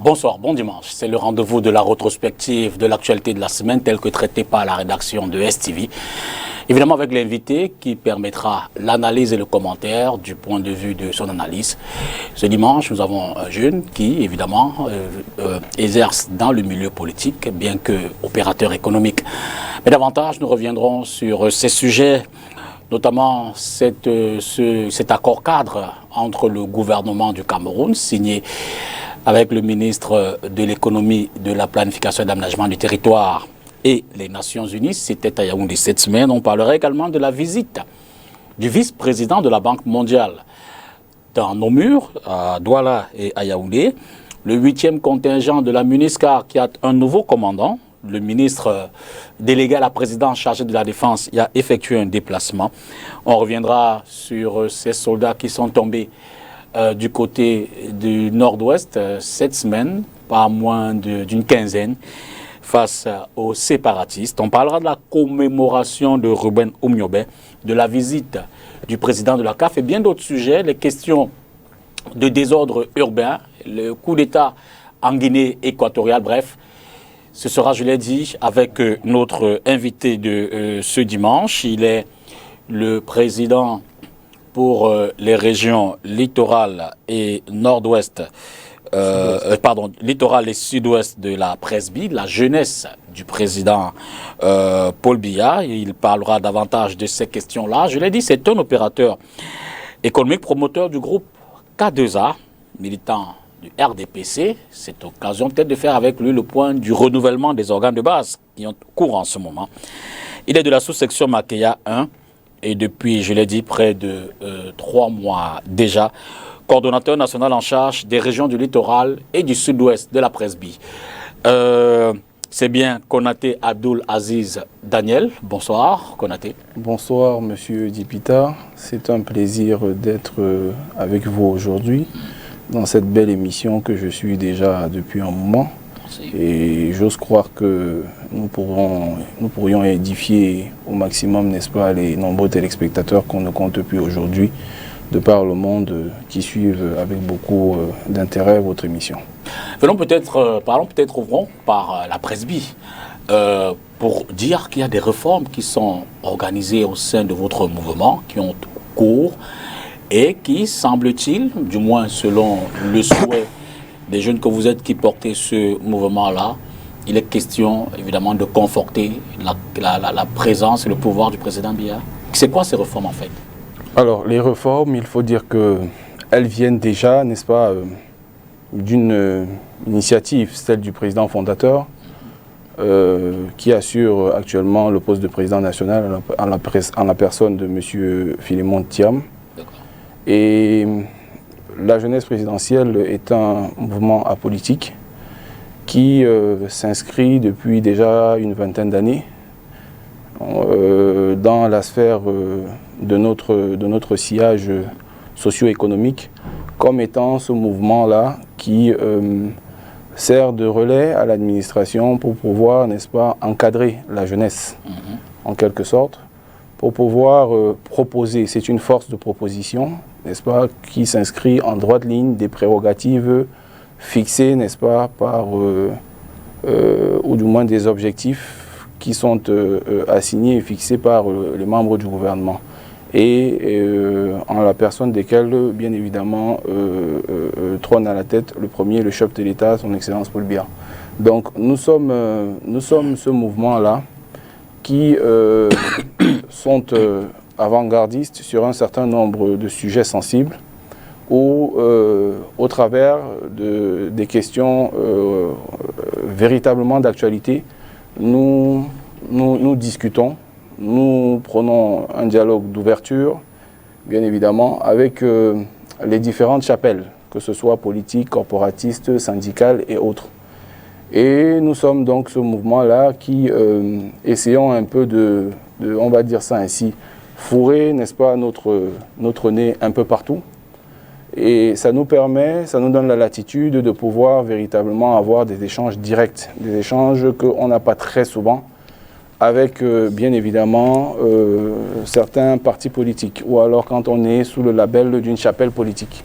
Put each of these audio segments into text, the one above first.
Bonsoir, bon dimanche. C'est le rendez-vous de la rétrospective de l'actualité de la semaine telle que traitée par la rédaction de STV. Évidemment avec l'invité qui permettra l'analyse et le commentaire du point de vue de son analyse. Ce dimanche, nous avons un jeune qui, évidemment, exerce dans le milieu politique, bien que opérateur économique. Mais davantage, nous reviendrons sur ces sujets, notamment cet accord cadre entre le gouvernement du Cameroun, signé avec le ministre de l'économie, de la planification et de l'aménagement du territoire et les Nations Unies. C'était à Yaoundé cette semaine. On parlera également de la visite du vice-président de la Banque mondiale dans nos murs, à Douala et à Yaoundé. Le 8e contingent de la MINUSCA qui a un nouveau commandant. Le ministre délégué à la présidence chargé de la défense y a effectué un déplacement. On reviendra sur ces soldats qui sont tombés du côté du nord-ouest cette semaine, pas moins d'une quinzaine, face aux séparatistes. On parlera de la commémoration de Ruben Oumniobé, de la visite du président de la CAF et bien d'autres sujets, les questions de désordre urbain, le coup d'État en Guinée équatoriale, bref. Ce sera, je l'ai dit, avec notre invité de ce dimanche. Il est le président pour les régions littorales et nord-ouest, littoral et sud-ouest de la Presby, la jeunesse du président Paul Biya. Il parlera davantage de ces questions-là. Je l'ai dit, c'est un opérateur économique, promoteur du groupe K2A, militant du RDPC. C'est l'occasion peut-être de faire avec lui le point du renouvellement des organes de base qui ont cours en ce moment. Il est de la sous-section Makeya 1 et depuis, je l'ai dit, près de 3 mois déjà, coordonnateur national en charge des régions du littoral et du sud-ouest de la Presby. C'est bien Konaté Abdul Aziz Daniel. Bonsoir Konaté. Bonsoir Monsieur Dipita. C'est un plaisir d'être avec vous aujourd'hui dans cette belle émission que je suis déjà depuis un moment. Merci. Et j'ose croire que nous pourrions édifier au maximum, n'est-ce pas, les nombreux téléspectateurs qu'on ne compte plus aujourd'hui de par le monde qui suivent avec beaucoup d'intérêt votre émission. Ouvrons par la Presby pour dire qu'il y a des réformes qui sont organisées au sein de votre mouvement, qui ont cours et qui, semble-t-il, du moins selon le souhait des jeunes que vous êtes qui portez ce mouvement-là, il est question évidemment de conforter la présence et le pouvoir du président Biya. C'est quoi ces réformes en fait? Alors les réformes, il faut dire qu'elles viennent déjà, n'est-ce pas, d'une initiative, celle du président fondateur, qui assure actuellement le poste de président national en la personne de M. Philémon Thiam. Et la jeunesse présidentielle est un mouvement apolitique qui s'inscrit depuis déjà une vingtaine d'années dans la sphère de notre sillage socio-économique comme étant ce mouvement-là qui sert de relais à l'administration pour pouvoir, n'est-ce pas, encadrer la jeunesse, en quelque sorte, pour pouvoir proposer, c'est une force de proposition, n'est-ce pas, qui s'inscrit en droite ligne des prérogatives fixées, n'est-ce pas, par, ou du moins des objectifs qui sont assignés et fixés par les membres du gouvernement. Et en la personne desquels, bien évidemment, trône à la tête le premier, le chef de l'État, son Excellence Paul Biya. Donc nous sommes ce mouvement-là qui sont avant-gardistes sur un certain nombre de sujets sensibles où, au travers des questions véritablement d'actualité, nous discutons, nous prenons un dialogue d'ouverture, bien évidemment, avec les différentes chapelles, que ce soit politiques, corporatistes, syndicales et autres. Et nous sommes donc ce mouvement-là qui essayons un peu on va dire ça ainsi, fourrer, n'est-ce pas, notre nez un peu partout. Et ça nous donne la latitude de pouvoir véritablement avoir des échanges directs, des échanges qu'on n'a pas très souvent avec, bien évidemment, certains partis politiques, ou alors quand on est sous le label d'une chapelle politique.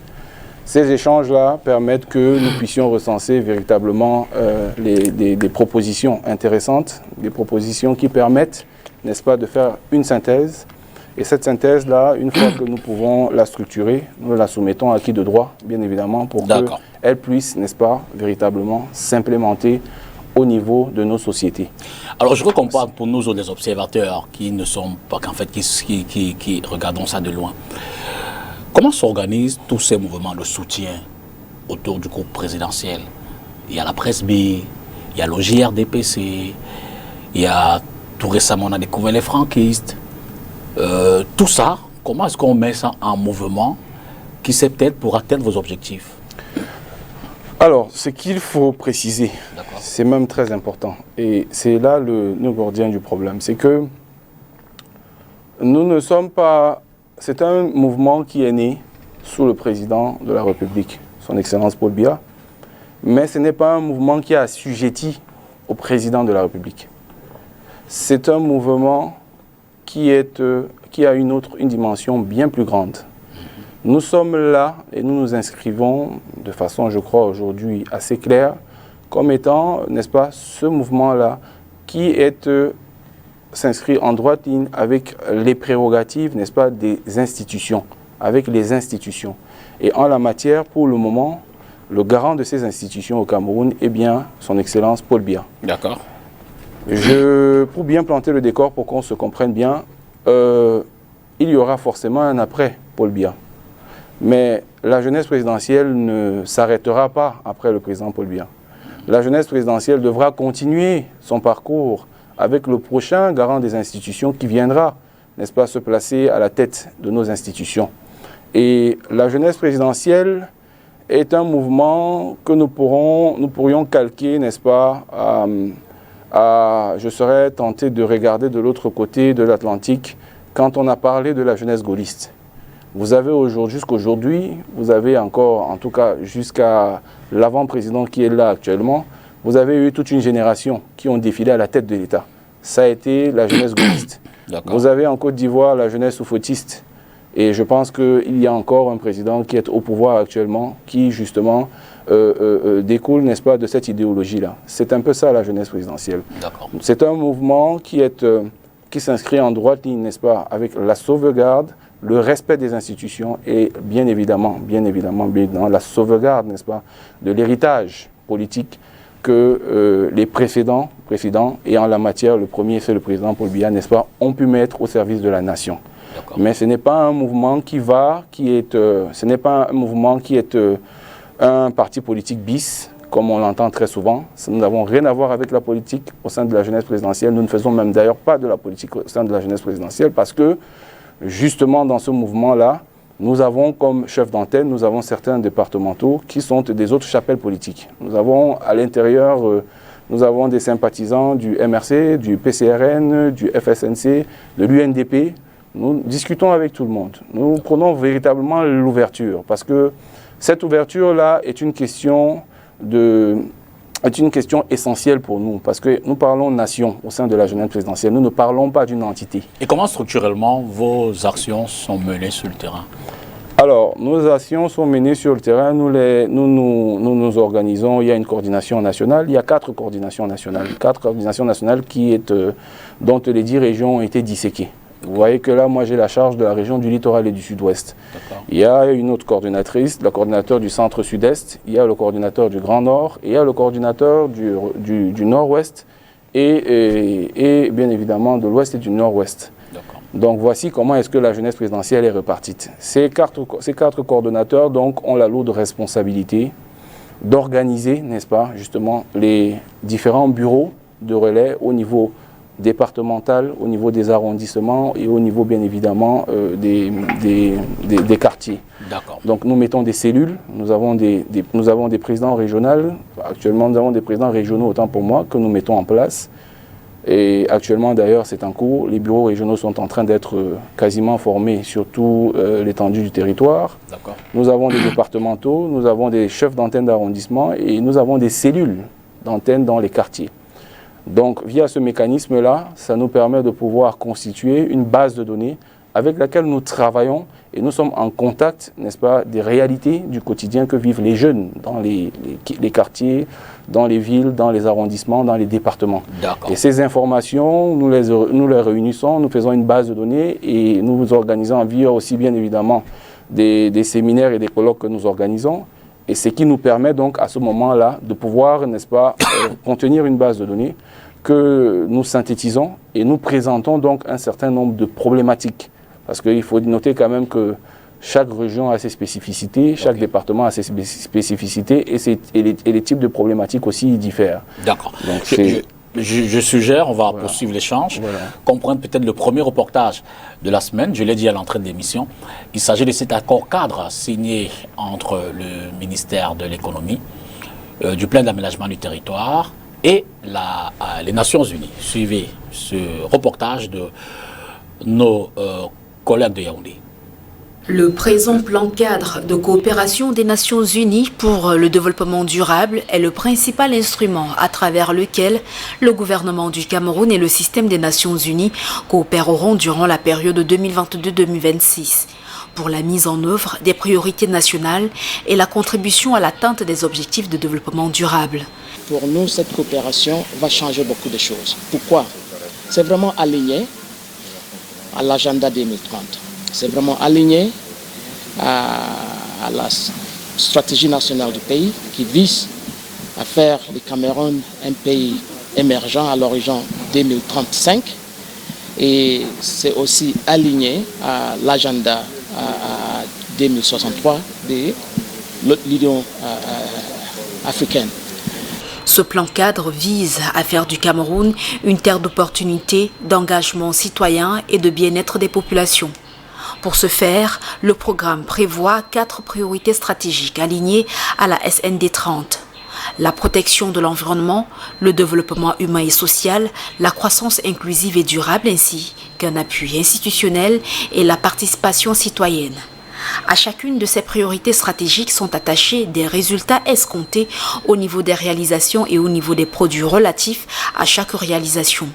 Ces échanges-là permettent que nous puissions recenser véritablement des propositions intéressantes, des propositions qui permettent, n'est-ce pas, de faire une synthèse. Et cette synthèse-là, une fois que nous pouvons la structurer, nous la soumettons à qui de droit, bien évidemment, pour qu'elle puisse, n'est-ce pas, véritablement s'implémenter au niveau de nos sociétés. Alors, je recompare pour nous autres, les observateurs qui ne sont pas, qu'en fait, qui regardons ça de loin. Comment s'organisent tous ces mouvements de soutien autour du groupe présidentiel? Il y a la presse B, il y a le JRDPC, il y a tout récemment on a découvert les franquistes. Tout ça, comment est-ce qu'on met ça en mouvement qui c'est peut-être pour atteindre vos objectifs? Alors, ce qu'il faut préciser, c'est même très important, et c'est là le nœud gordien du problème, c'est que nous ne sommes pas... C'est un mouvement qui est né sous le président de la République, son Excellence Paul Biya, mais ce n'est pas un mouvement qui est assujetti au président de la République. C'est un mouvement qui a une dimension bien plus grande. Nous sommes là et nous nous inscrivons de façon, je crois, aujourd'hui assez claire, comme étant, n'est-ce pas, ce mouvement-là qui s'inscrit en droite ligne avec les prérogatives, n'est-ce pas, des institutions, avec les institutions. Et en la matière, pour le moment, le garant de ces institutions au Cameroun est bien son Excellence Paul Biya. D'accord. Pour bien planter le décor, pour qu'on se comprenne bien, il y aura forcément un après Paul Biya. Mais la jeunesse présidentielle ne s'arrêtera pas après le président Paul Biya. La jeunesse présidentielle devra continuer son parcours avec le prochain garant des institutions qui viendra, n'est-ce pas, se placer à la tête de nos institutions. Et la jeunesse présidentielle est un mouvement que nous pourrions calquer, n'est-ce pas, je serais tenté de regarder de l'autre côté de l'Atlantique quand on a parlé de la jeunesse gaulliste. Vous avez jusqu'aujourd'hui, vous avez encore, en tout cas jusqu'à l'avant-président qui est là actuellement, vous avez eu toute une génération qui ont défilé à la tête de l'État. Ça a été la jeunesse gaulliste. Vous avez en Côte d'Ivoire la jeunesse oufotiste. Et je pense qu'il y a encore un président qui est au pouvoir actuellement, qui justement découle, n'est-ce pas, de cette idéologie-là. C'est un peu ça la jeunesse présidentielle. C'est un mouvement qui s'inscrit en droite ligne, n'est-ce pas, avec la sauvegarde, le respect des institutions et bien évidemment la sauvegarde, n'est-ce pas, de l'héritage politique que les précédents, et en la matière, le premier, c'est le président Paul Biya, n'est-ce pas, ont pu mettre au service de la nation. Mais ce n'est pas un mouvement un parti politique bis, comme on l'entend très souvent. Nous n'avons rien à voir avec la politique au sein de la jeunesse présidentielle. Nous ne faisons même d'ailleurs pas de la politique au sein de la jeunesse présidentielle parce que, justement, dans ce mouvement-là, nous avons comme chef d'antenne, nous avons certains départementaux qui sont des autres chapelles politiques. Nous avons à l'intérieur, nous avons des sympathisants du MRC, du PCRN, du FSNC, de l'UNDP. Nous discutons avec tout le monde. Nous prenons véritablement l'ouverture parce que cette ouverture-là est une question essentielle pour nous parce que nous parlons nation au sein de la jeunesse présidentielle. Nous ne parlons pas d'une entité. Et comment structurellement vos actions sont menées sur le terrain? Alors, nos actions sont menées sur le terrain. Nous nous organisons. Il y a une coordination nationale. Il y a 4 coordinations nationales. 4 coordinations nationales dont les 10 régions ont été disséquées. Vous voyez que là, moi, j'ai la charge de la région du littoral et du sud-ouest. Il y a une autre coordinatrice, le coordinateur du centre-sud-est, il y a le coordinateur du Grand Nord, et il y a le coordinateur du nord-ouest et bien évidemment de l'ouest et du nord-ouest. Donc, voici comment est-ce que la jeunesse présidentielle est repartie. Ces quatre coordonnateurs donc, ont la lourde responsabilité d'organiser, n'est-ce pas, justement, les différents bureaux de relais au niveau départemental, au niveau des arrondissements et au niveau bien évidemment des quartiers. Donc nous mettons des cellules, nous avons des présidents régionaux, actuellement nous avons des présidents régionaux autant pour moi que nous mettons en place et actuellement d'ailleurs c'est en cours, les bureaux régionaux sont en train d'être quasiment formés sur toute l'étendue du territoire. Nous avons des départementaux, nous avons des chefs d'antenne d'arrondissement et nous avons des cellules d'antenne dans les quartiers. Donc, via ce mécanisme-là, ça nous permet de pouvoir constituer une base de données avec laquelle nous travaillons et nous sommes en contact, n'est-ce pas, des réalités du quotidien que vivent les jeunes dans les quartiers, dans les villes, dans les arrondissements, dans les départements. Et ces informations, nous les réunissons, nous faisons une base de données et nous organisons via aussi bien évidemment des séminaires et des colloques que nous organisons. Et ce qui nous permet donc à ce moment-là de pouvoir, n'est-ce pas, contenir une base de données que nous synthétisons et nous présentons donc un certain nombre de problématiques. Parce qu'il faut noter quand même que chaque région a ses spécificités, chaque département a ses spécificités et les types de problématiques aussi diffèrent. D'accord. Je suggère, on va poursuivre l'échange, comprendre peut-être le premier reportage de la semaine, je l'ai dit à l'entrée de l'émission. Il s'agit de cet accord cadre signé entre le ministère de l'économie, du plan d'aménagement du territoire et les Nations Unies. Suivez ce reportage de nos collègues de Yaoundé. Le présent plan cadre de coopération des Nations Unies pour le développement durable est le principal instrument à travers lequel le gouvernement du Cameroun et le système des Nations Unies coopéreront durant la période 2022-2026 pour la mise en œuvre des priorités nationales et la contribution à l'atteinte des objectifs de développement durable. Pour nous, cette coopération va changer beaucoup de choses. Pourquoi? C'est vraiment aligné à l'agenda 2030. C'est vraiment aligné à la stratégie nationale du pays qui vise à faire le Cameroun un pays émergent à l'horizon 2035. Et c'est aussi aligné à l'agenda 2063 de l'Union africaine. Ce plan cadre vise à faire du Cameroun une terre d'opportunités, d'engagement citoyen et de bien-être des populations. Pour ce faire, le programme prévoit 4 priorités stratégiques alignées à la SND 30. La protection de l'environnement, le développement humain et social, la croissance inclusive et durable ainsi qu'un appui institutionnel et la participation citoyenne. À chacune de ces priorités stratégiques sont attachés des résultats escomptés au niveau des réalisations et au niveau des produits relatifs à chaque réalisation.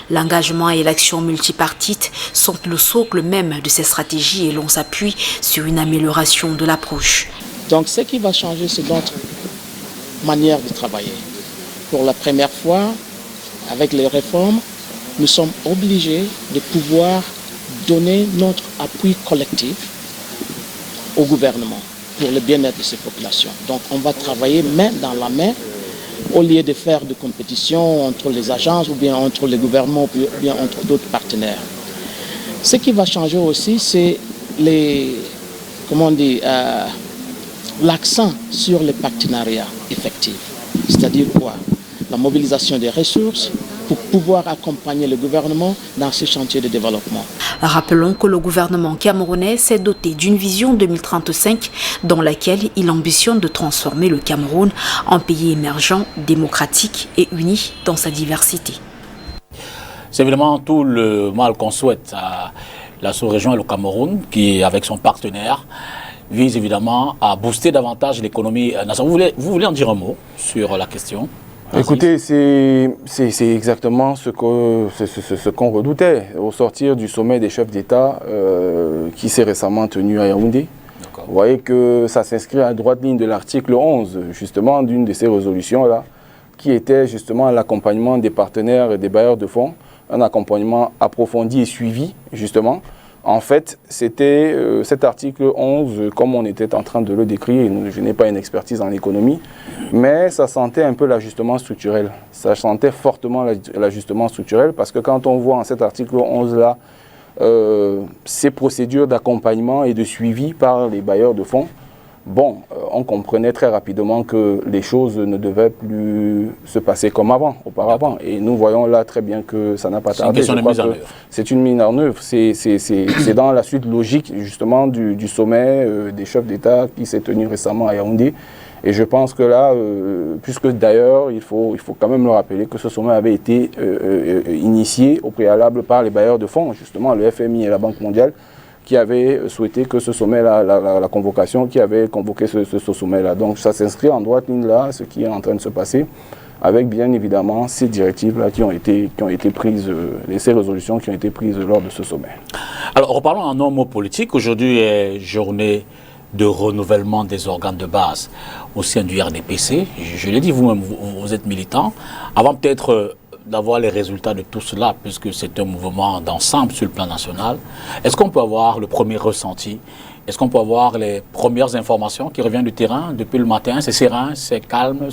L'engagement et l'action multipartite sont le socle même de ces stratégies et l'on s'appuie sur une amélioration de l'approche. Donc ce qui va changer, c'est notre manière de travailler. Pour la première fois, avec les réformes, nous sommes obligés de pouvoir donner notre appui collectif au gouvernement pour le bien-être de ces populations. Donc on va travailler main dans la main au lieu de faire de compétition entre les agences ou bien entre les gouvernements ou bien entre d'autres partenaires. Ce qui va changer aussi, c'est l'accent sur les partenariats effectifs. C'est-à-dire quoi? La mobilisation des ressources pour pouvoir accompagner le gouvernement dans ce chantier de développement. Rappelons que le gouvernement camerounais s'est doté d'une vision 2035 dans laquelle il ambitionne de transformer le Cameroun en pays émergent, démocratique et uni dans sa diversité. C'est évidemment tout le mal qu'on souhaite à la sous-région et le Cameroun qui, avec son partenaire, vise évidemment à booster davantage l'économie nationale. Vous voulez en dire un mot sur la question? Écoutez, c'est exactement ce qu'on redoutait au sortir du sommet des chefs d'État qui s'est récemment tenu à Yaoundé. Vous voyez que ça s'inscrit à droite ligne de l'article 11, justement, d'une de ces résolutions-là, qui était justement l'accompagnement des partenaires et des bailleurs de fonds, un accompagnement approfondi et suivi, justement. En fait, c'était cet article 11, comme on était en train de le décrire, je n'ai pas une expertise en économie, mais ça sentait un peu l'ajustement structurel. Ça sentait fortement l'ajustement structurel parce que quand on voit en cet article 11-là ces procédures d'accompagnement et de suivi par les bailleurs de fonds, bon, on comprenait très rapidement que les choses ne devaient plus se passer comme auparavant. Et nous voyons là très bien que ça n'a pas tardé. C'est une mise en œuvre. C'est dans la suite logique justement du sommet des chefs d'État qui s'est tenu récemment à Yaoundé. Et je pense que là, puisque d'ailleurs, il faut quand même le rappeler que ce sommet avait été initié au préalable par les bailleurs de fonds, justement le FMI et la Banque mondiale, qui avait souhaité que ce sommet-là, la convocation, qui avait convoqué ce sommet-là. Donc ça s'inscrit en droite ligne là, ce qui est en train de se passer. avec bien évidemment ces directives-là qui ont été prises, ces résolutions qui ont été prises lors de ce sommet. Alors, reparlons en un mot politique. Aujourd'hui est journée de renouvellement des organes de base au sein du RDPC. Je l'ai dit, vous-même, vous êtes militant. Avant peut-être d'avoir les résultats de tout cela, puisque c'est un mouvement d'ensemble sur le plan national, est-ce qu'on peut avoir le premier ressenti? Est-ce qu'on peut avoir les premières informations qui reviennent du terrain depuis le matin? C'est serein, c'est calme,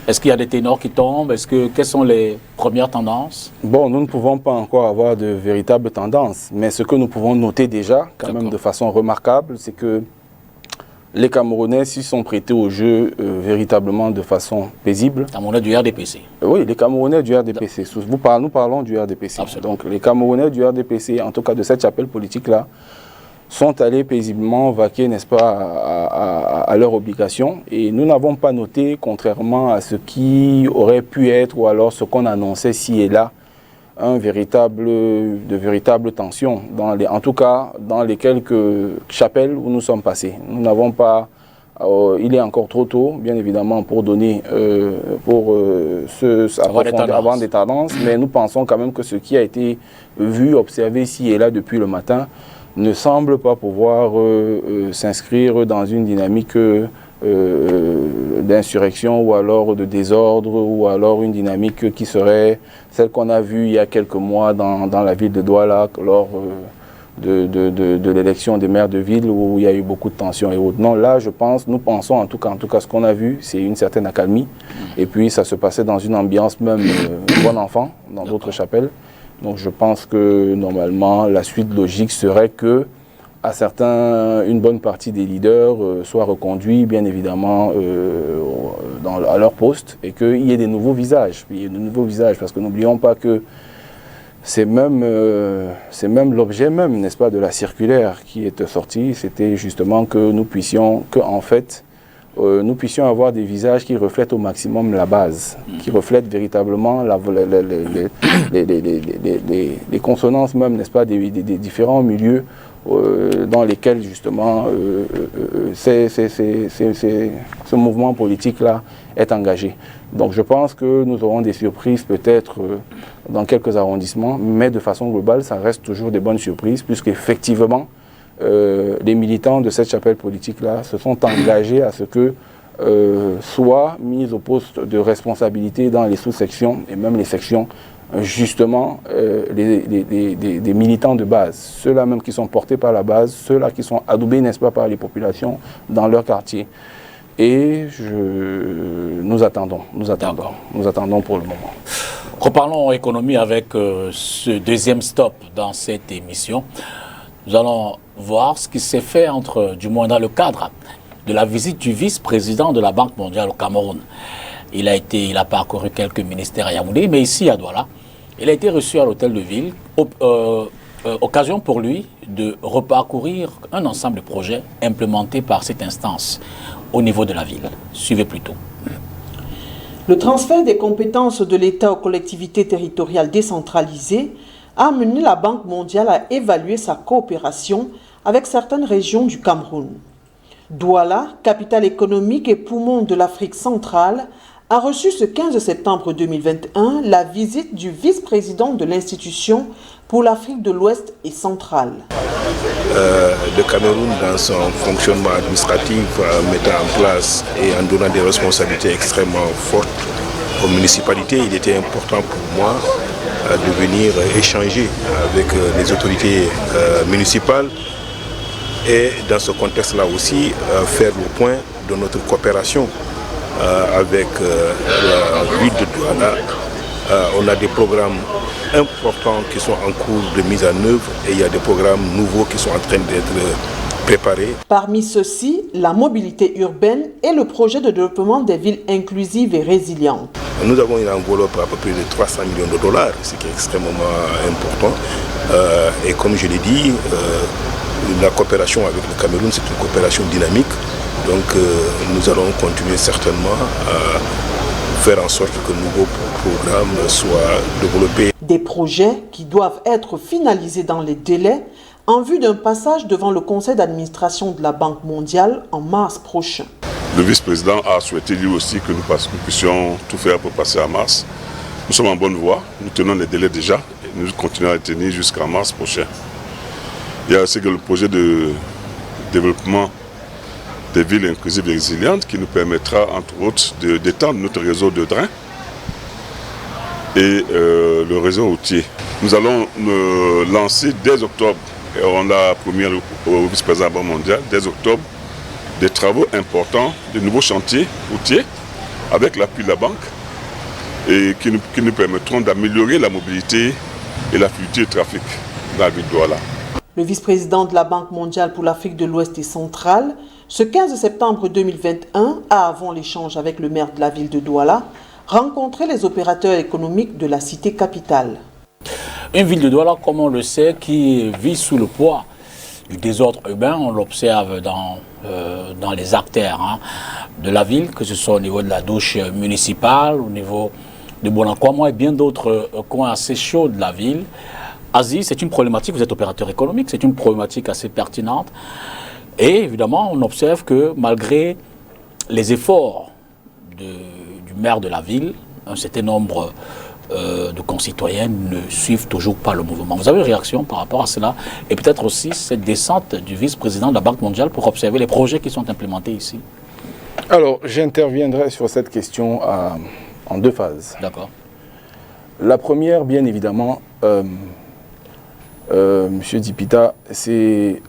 est-ce qu'il y a des ténors qui tombent? Quelles sont les premières tendances? Bon, nous ne pouvons pas encore avoir de véritables tendances, mais ce que nous pouvons noter déjà, quand même de façon remarquable, c'est que les Camerounais s'y sont prêtés au jeu véritablement de façon paisible. Les Camerounais du RDPC. Oui, les Camerounais du RDPC. Nous parlons du RDPC. Absolument. Donc les Camerounais du RDPC, en tout cas de cette chapelle politique-là, sont allés paisiblement vaquer, n'est-ce pas, à leurs obligations. Et nous n'avons pas noté, contrairement à ce qui aurait pu être, ou alors ce qu'on annonçait ci et là, de véritables tensions, en tout cas dans les quelques chapelles où nous sommes passés. Nous n'avons pas, il est encore trop tôt, bien évidemment, pour donner, avoir des tendances, mais nous pensons quand même que ce qui a été vu, observé ici et là depuis le matin, ne semble pas pouvoir s'inscrire dans une dynamique d'insurrection ou alors de désordre ou alors une dynamique qui serait celle qu'on a vue il y a quelques mois dans la ville de Douala lors de l'élection des maires de ville où il y a eu beaucoup de tensions et autres. Non, là, nous pensons en tout cas ce qu'on a vu, c'est une certaine accalmie. Et puis ça se passait dans une ambiance même bon enfant, dans d'autres chapelles. Donc je pense que normalement la suite logique serait que une bonne partie des leaders soient reconduits bien évidemment à leur poste et qu'il y ait des nouveaux visages. Parce que n'oublions pas que c'est même l'objet même, n'est-ce pas, de la circulaire qui est sortie. C'était justement que nous puissions avoir des visages qui reflètent au maximum la base, qui reflètent véritablement les consonances même, n'est-ce pas, des différents milieux dans lesquels justement ce mouvement politique-là est engagé. Donc je pense que nous aurons des surprises peut-être dans quelques arrondissements, mais de façon globale, ça reste toujours des bonnes surprises, puisqu'effectivement, les militants de cette chapelle politique-là se sont engagés à ce que soient mis au poste de responsabilité dans les sous-sections et même les sections, justement, des militants de base, ceux-là même qui sont portés par la base, ceux-là qui sont adoubés, n'est-ce pas, par les populations dans leur quartier. Et nous attendons pour le moment. Reparlons économie avec ce deuxième stop dans cette émission. Nous allons voir ce qui s'est fait du moins dans le cadre de la visite du vice-président de la Banque mondiale au Cameroun. Il a parcouru quelques ministères à Yaoundé, mais ici à Douala, il a été reçu à l'hôtel de ville, occasion pour lui de reparcourir un ensemble de projets implémentés par cette instance au niveau de la ville. Suivez plutôt. Le transfert des compétences de l'État aux collectivités territoriales décentralisées a amené la Banque mondiale à évaluer sa coopération avec certaines régions du Cameroun. Douala, capitale économique et poumon de l'Afrique centrale, a reçu ce 15 septembre 2021 la visite du vice-président de l'institution pour l'Afrique de l'Ouest et centrale. Le Cameroun, dans son fonctionnement administratif, mettant en place et en donnant des responsabilités extrêmement fortes aux municipalités, il était important pour moi de venir échanger avec les autorités municipales et dans ce contexte-là aussi faire le point de notre coopération avec la ville de Douala. On a des programmes importants qui sont en cours de mise en œuvre et il y a des programmes nouveaux qui sont en train d'être préparés. Parmi ceux-ci, la mobilité urbaine et le projet de développement des villes inclusives et résilientes. Nous avons une enveloppe à peu près de 300 millions de dollars, ce qui est extrêmement important. Et comme je l'ai dit, la coopération avec le Cameroun, c'est une coopération dynamique. Donc nous allons continuer certainement à faire en sorte que de nouveaux programmes soient développés. Des projets qui doivent être finalisés dans les délais en vue d'un passage devant le conseil d'administration de la Banque mondiale en mars prochain. Le vice-président a souhaité lui aussi que nous puissions tout faire pour passer à mars. Nous sommes en bonne voie, nous tenons les délais déjà et nous continuons à les tenir jusqu'en mars prochain. Il y a aussi que le projet de développement des villes inclusives et résilientes qui nous permettra entre autres d'étendre notre réseau de trains et le réseau routier. Nous allons lancer dès octobre, et on l'a promis au vice-président de la Banque mondiale, dès octobre, des travaux importants, de nouveaux chantiers routiers avec l'appui de la banque et qui nous permettront d'améliorer la mobilité et la fluidité du trafic dans la ville de Douala. Le vice-président de la Banque mondiale pour l'Afrique de l'Ouest et centrale, ce 15 septembre 2021, avant l'échange avec le maire de la ville de Douala, rencontrait les opérateurs économiques de la cité capitale. Une ville de Douala, comme on le sait, qui vit sous le poids du désordre urbain, on l'observe dans les artères de la ville, que ce soit au niveau de la douche municipale, au niveau de Bonakwama et bien d'autres coins assez chauds de la ville. Aziz, c'est une problématique, vous êtes opérateur économique, c'est une problématique assez pertinente. Et évidemment, on observe que malgré les efforts du maire de la ville, un certain nombre de concitoyens ne suivent toujours pas le mouvement. Vous avez une réaction par rapport à cela? Et peut-être aussi cette descente du vice-président de la Banque mondiale pour observer les projets qui sont implémentés ici. Alors, j'interviendrai sur cette question en deux phases. D'accord. La première, bien évidemment, Monsieur Dipita, c'est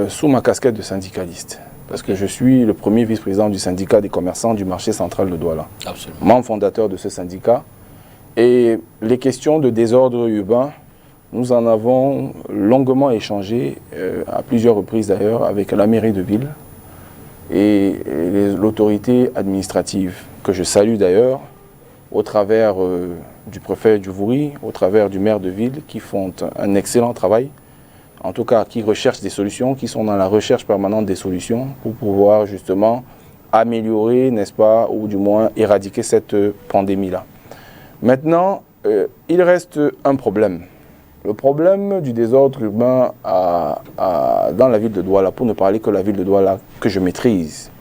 sous ma casquette de syndicaliste. Parce que je suis le premier vice-président du syndicat des commerçants du marché central de Douala. Absolument. Membre fondateur de ce syndicat. Et les questions de désordre urbain, nous en avons longuement échangé, à plusieurs reprises d'ailleurs, avec la mairie de ville et l'autorité administrative, que je salue d'ailleurs, au travers du préfet Djouvouri, au travers du maire de ville, qui font un excellent travail, en tout cas qui recherchent des solutions, qui sont dans la recherche permanente des solutions pour pouvoir justement améliorer, n'est-ce pas, ou du moins éradiquer cette pandémie-là. Maintenant, il reste un problème. Le problème du désordre urbain dans la ville de Douala, pour ne parler que de la ville de Douala que je maîtrise.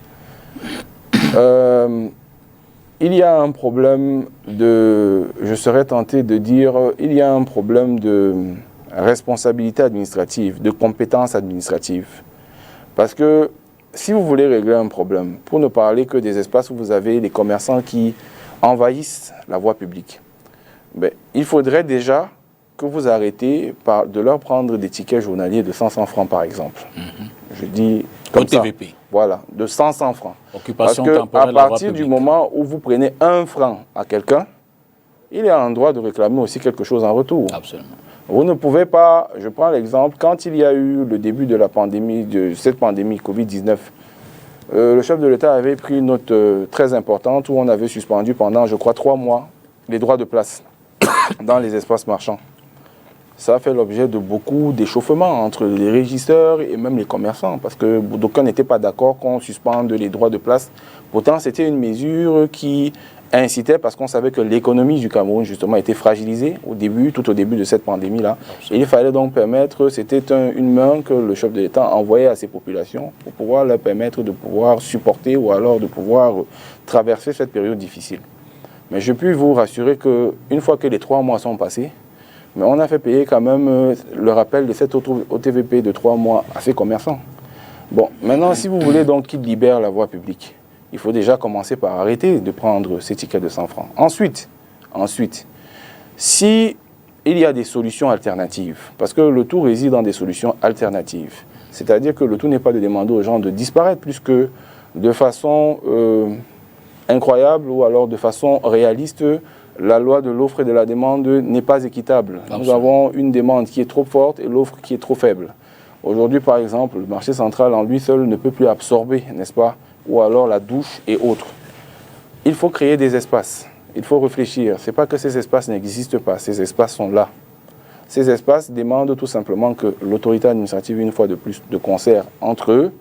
Il y a un problème je serais tenté de dire, il y a un problème de responsabilité administrative, de compétences administratives. Parce que si vous voulez régler un problème, pour ne parler que des espaces où vous avez les commerçants qui envahissent la voie publique, ben, il faudrait déjà que vous arrêtez de leur prendre des tickets journaliers de 500 francs par exemple. Je dis comme ça. TVP. Voilà, de 500 francs. Occupation Parce temporaire qu'à de la voie partir du publique. moment où vous prenez 1 franc à quelqu'un, il est en droit de réclamer aussi quelque chose en retour. Absolument. Vous ne pouvez pas, je prends l'exemple, quand il y a eu le début de la pandémie, de cette pandémie Covid-19, le chef de l'État avait pris une note très importante où on avait suspendu pendant, je crois, 3 mois les droits de place dans les espaces marchands. Ça a fait l'objet de beaucoup d'échauffements entre les régisseurs et même les commerçants, parce que d'aucuns n'étaient pas d'accord qu'on suspende les droits de place. Pourtant, c'était une mesure qui incitait, parce qu'on savait que l'économie du Cameroun, justement, était fragilisée tout au début de cette pandémie-là. Et il fallait donc permettre, c'était une main que le chef de l'État envoyait à ces populations pour pouvoir leur permettre de pouvoir supporter ou alors de pouvoir traverser cette période difficile. Mais je puis vous rassurer qu'une fois que les 3 mois sont passés, mais on a fait payer quand même le rappel de cette OTVP de 3 mois à ces commerçants. Bon, maintenant, si vous voulez donc qu'ils libèrent la voie publique, il faut déjà commencer par arrêter de prendre ces tickets de 100 francs. Ensuite, si il y a des solutions alternatives, parce que le tout réside dans des solutions alternatives, c'est-à-dire que le tout n'est pas de demander aux gens de disparaître, plus que de façon incroyable ou alors de façon réaliste, la loi de l'offre et de la demande n'est pas équitable. Absolument. Nous avons une demande qui est trop forte et l'offre qui est trop faible. Aujourd'hui, par exemple, le marché central en lui seul ne peut plus absorber, n'est-ce pas, ou alors la douche et autres. Il faut créer des espaces. Il faut réfléchir. Ce n'est pas que ces espaces n'existent pas. Ces espaces sont là. Ces espaces demandent tout simplement que l'autorité administrative, une fois de plus, de concert entre eux,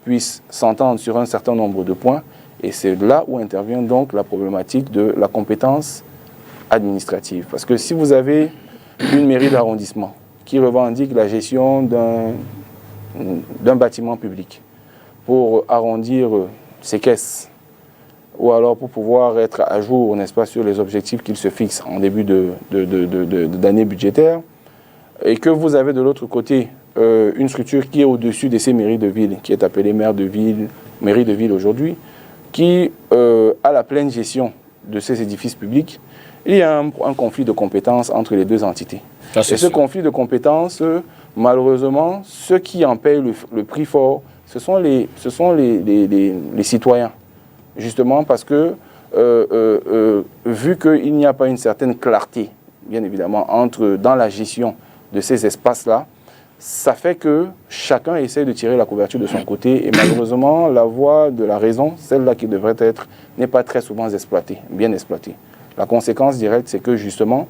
puisse s'entendre sur un certain nombre de points. Et c'est là où intervient donc la problématique de la compétence administrative. Parce que si vous avez une mairie d'arrondissement qui revendique la gestion d'un bâtiment public pour arrondir séquestre, ou alors pour pouvoir être à jour, n'est-ce pas, sur les objectifs qu'ils se fixent en début d'année budgétaire, et que vous avez de l'autre côté une structure qui est au-dessus de ces mairies de ville, qui est appelée mairie de ville aujourd'hui, qui a la pleine gestion de ces édifices publics, il y a un conflit de compétences entre les deux entités. Et ce conflit de compétences, malheureusement, ceux qui en payent le prix fort, ce sont les citoyens. Justement parce que, vu qu'il n'y a pas une certaine clarté, bien évidemment, dans la gestion de ces espaces-là, ça fait que chacun essaie de tirer la couverture de son côté et malheureusement, la voie de la raison, celle-là qui devrait être, n'est pas très souvent bien exploitée. La conséquence directe, c'est que justement,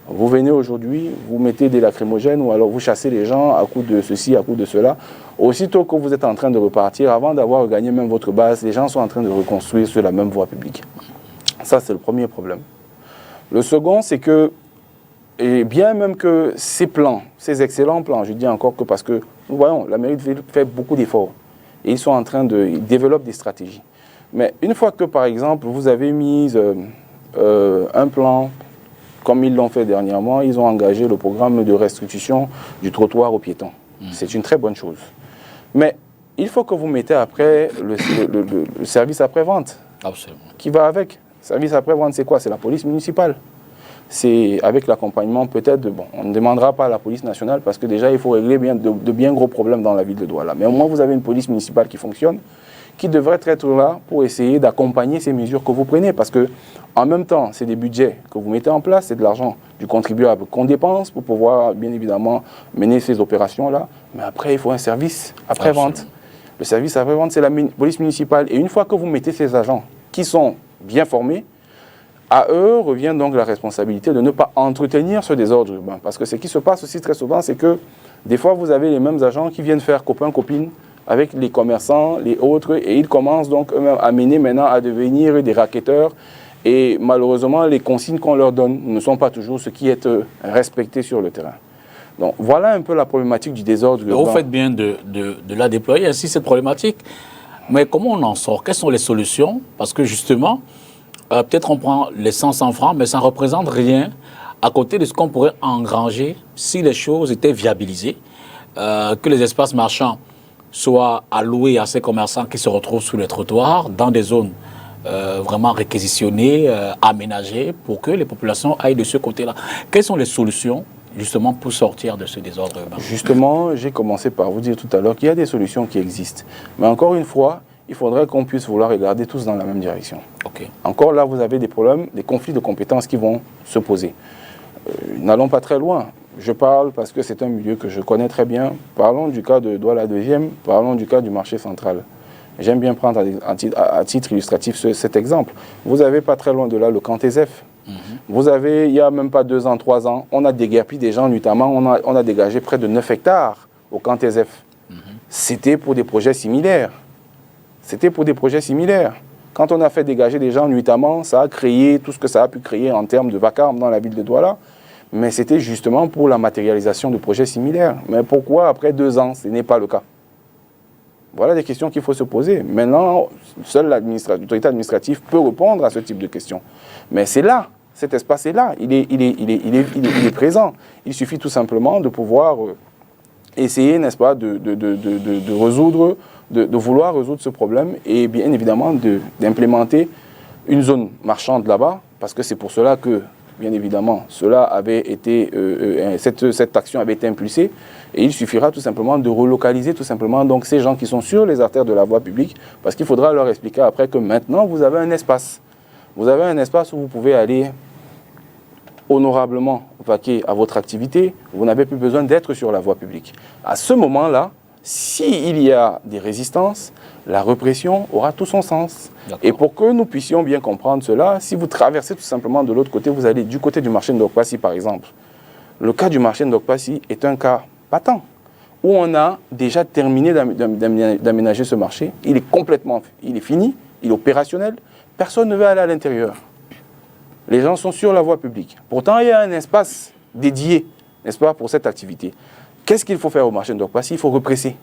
vous venez aujourd'hui, vous mettez des lacrymogènes ou alors vous chassez les gens à coup de ceci, à coup de cela. Aussitôt que vous êtes en train de repartir, avant d'avoir gagné même votre base, les gens sont en train de reconstruire sur la même voie publique. Ça, c'est le premier problème. Le second, c'est que, et bien même que ces plans, ces excellents plans, je dis encore que parce que, nous voyons, la mairie de ville fait beaucoup d'efforts et ils sont en train ils développent des stratégies. Mais une fois que, par exemple, vous avez mis un plan, comme ils l'ont fait dernièrement, ils ont engagé le programme de restitution du trottoir aux piétons. C'est une très bonne chose. Mais il faut que vous mettez après le service après-vente. Absolument. Qui va avec. Le service après-vente, c'est quoi? C'est la police municipale. C'est avec l'accompagnement peut-être de... Bon, on ne demandera pas à la police nationale parce que déjà, il faut régler de bien gros problèmes dans la ville de Douala. Mais au moins, vous avez une police municipale qui fonctionne, qui devrait être là pour essayer d'accompagner ces mesures que vous prenez. Parce que, en même temps, c'est des budgets que vous mettez en place, c'est de l'argent du contribuable qu'on dépense pour pouvoir, bien évidemment, mener ces opérations-là. Mais après, il faut un service après-vente. Le service après-vente, c'est la police municipale. Et une fois que vous mettez ces agents qui sont bien formés, à eux revient donc la responsabilité de ne pas entretenir ce désordre urbain. Parce que ce qui se passe aussi très souvent, c'est que des fois, vous avez les mêmes agents qui viennent faire copain-copine avec les commerçants, les autres, et ils commencent donc eux-mêmes à mener maintenant à devenir des racketteurs. Et malheureusement, les consignes qu'on leur donne ne sont pas toujours ce qui est respecté sur le terrain. Donc voilà un peu la problématique du désordre urbain. Vous faites bien de la déployer ainsi, cette problématique. Mais comment on en sort? Quelles sont les solutions? Parce que justement, peut-être on prend les 100 francs, mais ça ne représente rien à côté de ce qu'on pourrait engranger si les choses étaient viabilisées, que les espaces marchands soient alloués à ces commerçants qui se retrouvent sous les trottoirs, dans des zones vraiment réquisitionnées, aménagées, pour que les populations aillent de ce côté-là. Quelles sont les solutions justement pour sortir de ce désordre urbain? Justement, j'ai commencé par vous dire tout à l'heure qu'il y a des solutions qui existent. Mais encore une fois, il faudrait qu'on puisse vouloir regarder tous dans la même direction. Okay. Encore là, vous avez des problèmes, des conflits de compétences qui vont se poser. N'allons pas très loin. Je parle parce que c'est un milieu que je connais très bien. Parlons du cas de Douala 2e, parlons du cas du marché central. J'aime bien prendre à titre illustratif cet exemple. Vous avez pas très loin de là le camp TSF. Vous avez, il n'y a même pas 2 ans, 3 ans, on a déguerpi des gens, notamment, on a dégagé près de 9 hectares au camp TSF. C'était pour des projets similaires. C'était pour des projets similaires. Quand on a fait dégager des gens, notamment, ça a créé tout ce que ça a pu créer en termes de vacarme dans la ville de Douala. Mais c'était justement pour la matérialisation de projets similaires. Mais pourquoi, après 2 ans, ce n'est pas le cas? Voilà des questions qu'il faut se poser. Maintenant, seule l'autorité administrative peut répondre à ce type de questions. Mais c'est là, cet espace est là, il est présent. Il suffit tout simplement de pouvoir essayer, n'est-ce pas, de vouloir résoudre ce problème et bien évidemment d'implémenter une zone marchande là-bas, parce que c'est pour cela que, bien évidemment, cette action avait été impulsée, et il suffira tout simplement de relocaliser tout simplement donc ces gens qui sont sur les artères de la voie publique, parce qu'il faudra leur expliquer après que maintenant vous avez un espace. Vous avez un espace où vous pouvez aller honorablement vaquer à votre activité, vous n'avez plus besoin d'être sur la voie publique. À ce moment-là, s'il y a des résistances, la répression aura tout son sens. Et pour que nous puissions bien comprendre cela, si vous traversez tout simplement de l'autre côté, vous allez du côté du marché Ndokpassi par exemple. Le cas du marché Ndokpassi est un cas patent, où on a déjà terminé d'aménager ce marché. Il est fini, il est opérationnel, personne ne veut aller à l'intérieur. Les gens sont sur la voie publique. Pourtant, il y a un espace dédié, n'est-ce pas, pour cette activité. Qu'est-ce qu'il faut faire au marché Ndokpassi? Il faut represser.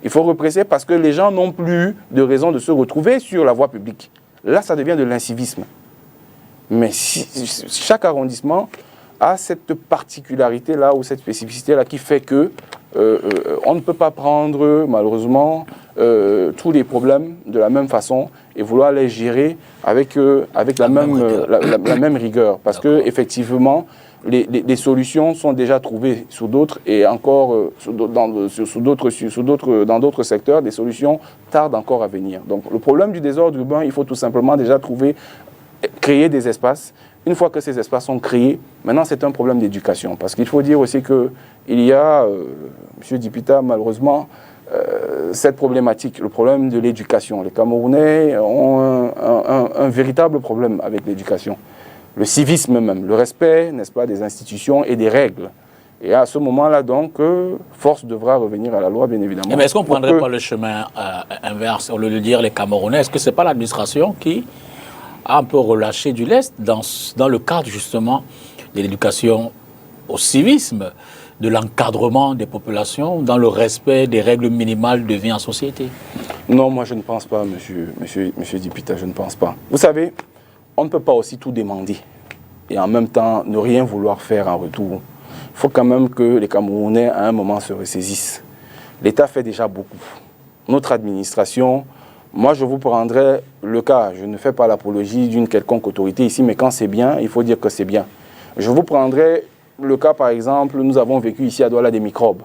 Il faut represser parce que les gens n'ont plus de raison de se retrouver sur la voie publique. Là, ça devient de l'incivisme. Mais chaque arrondissement a cette particularité-là ou cette spécificité-là qui fait que on ne peut pas prendre, malheureusement, tous les problèmes de la même façon et vouloir les gérer avec la même rigueur. Parce que effectivement, les solutions sont déjà trouvées sous d'autres et encore dans d'autres secteurs, des solutions tardent encore à venir. Donc le problème du désordre urbain, il faut tout simplement déjà créer des espaces. Une fois que ces espaces sont créés, maintenant c'est un problème d'éducation. Parce qu'il faut dire aussi qu'il y a, M. Dipita, malheureusement, cette problématique, le problème de l'éducation. Les Camerounais ont un véritable problème avec l'éducation. Le civisme même, le respect, n'est-ce pas, des institutions et des règles. Et à ce moment-là, donc, force devra revenir à la loi, bien évidemment. Mais est-ce qu'on ne prendrait pas le chemin inverse, au lieu de dire les Camerounais? Est-ce que ce n'est pas l'administration qui a un peu relâché du lest dans le cadre, justement, de l'éducation au civisme, de l'encadrement des populations, dans le respect des règles minimales de vie en société? Non, moi, je ne pense pas, monsieur Dipita, je ne pense pas. Vous savez, on ne peut pas aussi tout demander et en même temps ne rien vouloir faire en retour. Il faut quand même que les Camerounais, à un moment, se ressaisissent. L'État fait déjà beaucoup. Notre administration, moi, je vous prendrai le cas. Je ne fais pas l'apologie d'une quelconque autorité ici, mais quand c'est bien, il faut dire que c'est bien. Je vous prendrai le cas, par exemple, nous avons vécu ici à Douala des microbes.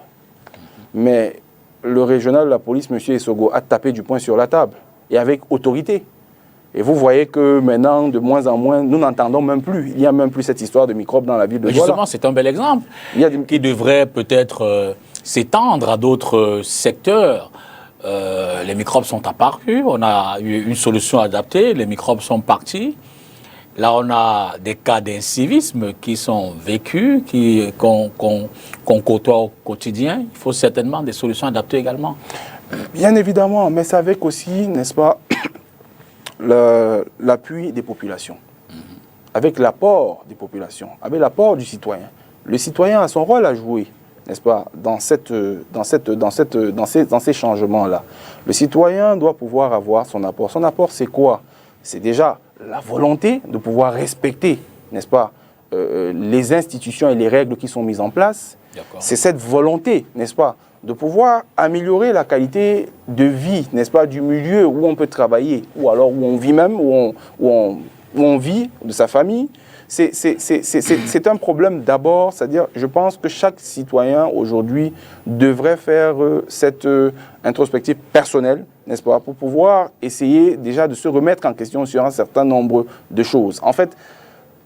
Mais le régional de la police, M. Essogo, a tapé du poing sur la table et avec autorité. Et vous voyez que maintenant, de moins en moins, nous n'entendons même plus. Il n'y a même plus cette histoire de microbes dans la ville de Douala. Justement, c'est un bel exemple qui devrait peut-être s'étendre à d'autres secteurs. Les microbes sont apparus, on a eu une solution adaptée, les microbes sont partis. Là, on a des cas d'incivisme qui sont vécus, qu'on côtoie au quotidien. Il faut certainement des solutions adaptées également. Bien évidemment, mais c'est avec aussi, n'est-ce pas, l'appui des populations, avec l'apport des populations, avec l'apport du citoyen. Le citoyen a son rôle à jouer, n'est-ce pas, dans ces changements-là. Le citoyen doit pouvoir avoir son apport. Son apport, c'est quoi? C'est déjà la volonté de pouvoir respecter, n'est-ce pas, les institutions et les règles qui sont mises en place. C'est cette volonté, n'est-ce pas, de pouvoir améliorer la qualité de vie, n'est-ce pas, du milieu où on peut travailler, ou alors où on vit même, où on vit, de sa famille. C'est un problème d'abord, c'est-à-dire, je pense que chaque citoyen aujourd'hui devrait faire cette introspective personnelle, n'est-ce pas, pour pouvoir essayer déjà de se remettre en question sur un certain nombre de choses. En fait,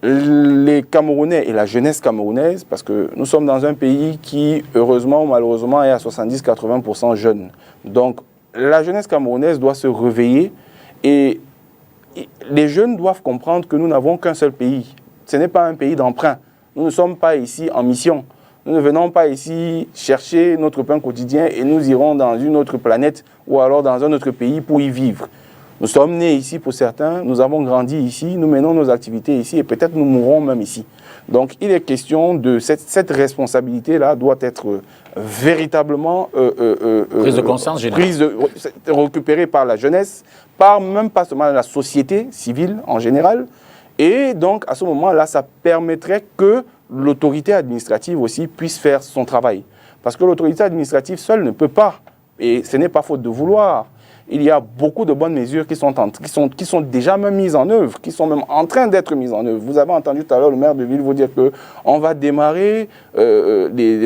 les Camerounais et la jeunesse camerounaise, parce que nous sommes dans un pays qui, heureusement ou malheureusement, est à 70-80% jeune. Donc, la jeunesse camerounaise doit se réveiller et les jeunes doivent comprendre que nous n'avons qu'un seul pays. Ce n'est pas un pays d'emprunt. Nous ne sommes pas ici en mission. Nous ne venons pas ici chercher notre pain quotidien et nous irons dans une autre planète ou alors dans un autre pays pour y vivre. Nous sommes nés ici pour certains, nous avons grandi ici, nous menons nos activités ici et peut-être nous mourrons même ici. Donc il est question de cette responsabilité-là doit être véritablement prise de conscience générale. Récupérée par la jeunesse, même pas seulement la société civile en général. Et donc à ce moment-là, ça permettrait que l'autorité administrative aussi puisse faire son travail. Parce que l'autorité administrative seule ne peut pas, et ce n'est pas faute de vouloir. Il y a beaucoup de bonnes mesures qui sont déjà même mises en œuvre, qui sont même en train d'être mises en œuvre. Vous avez entendu tout à l'heure le maire de ville vous dire qu'on va démarrer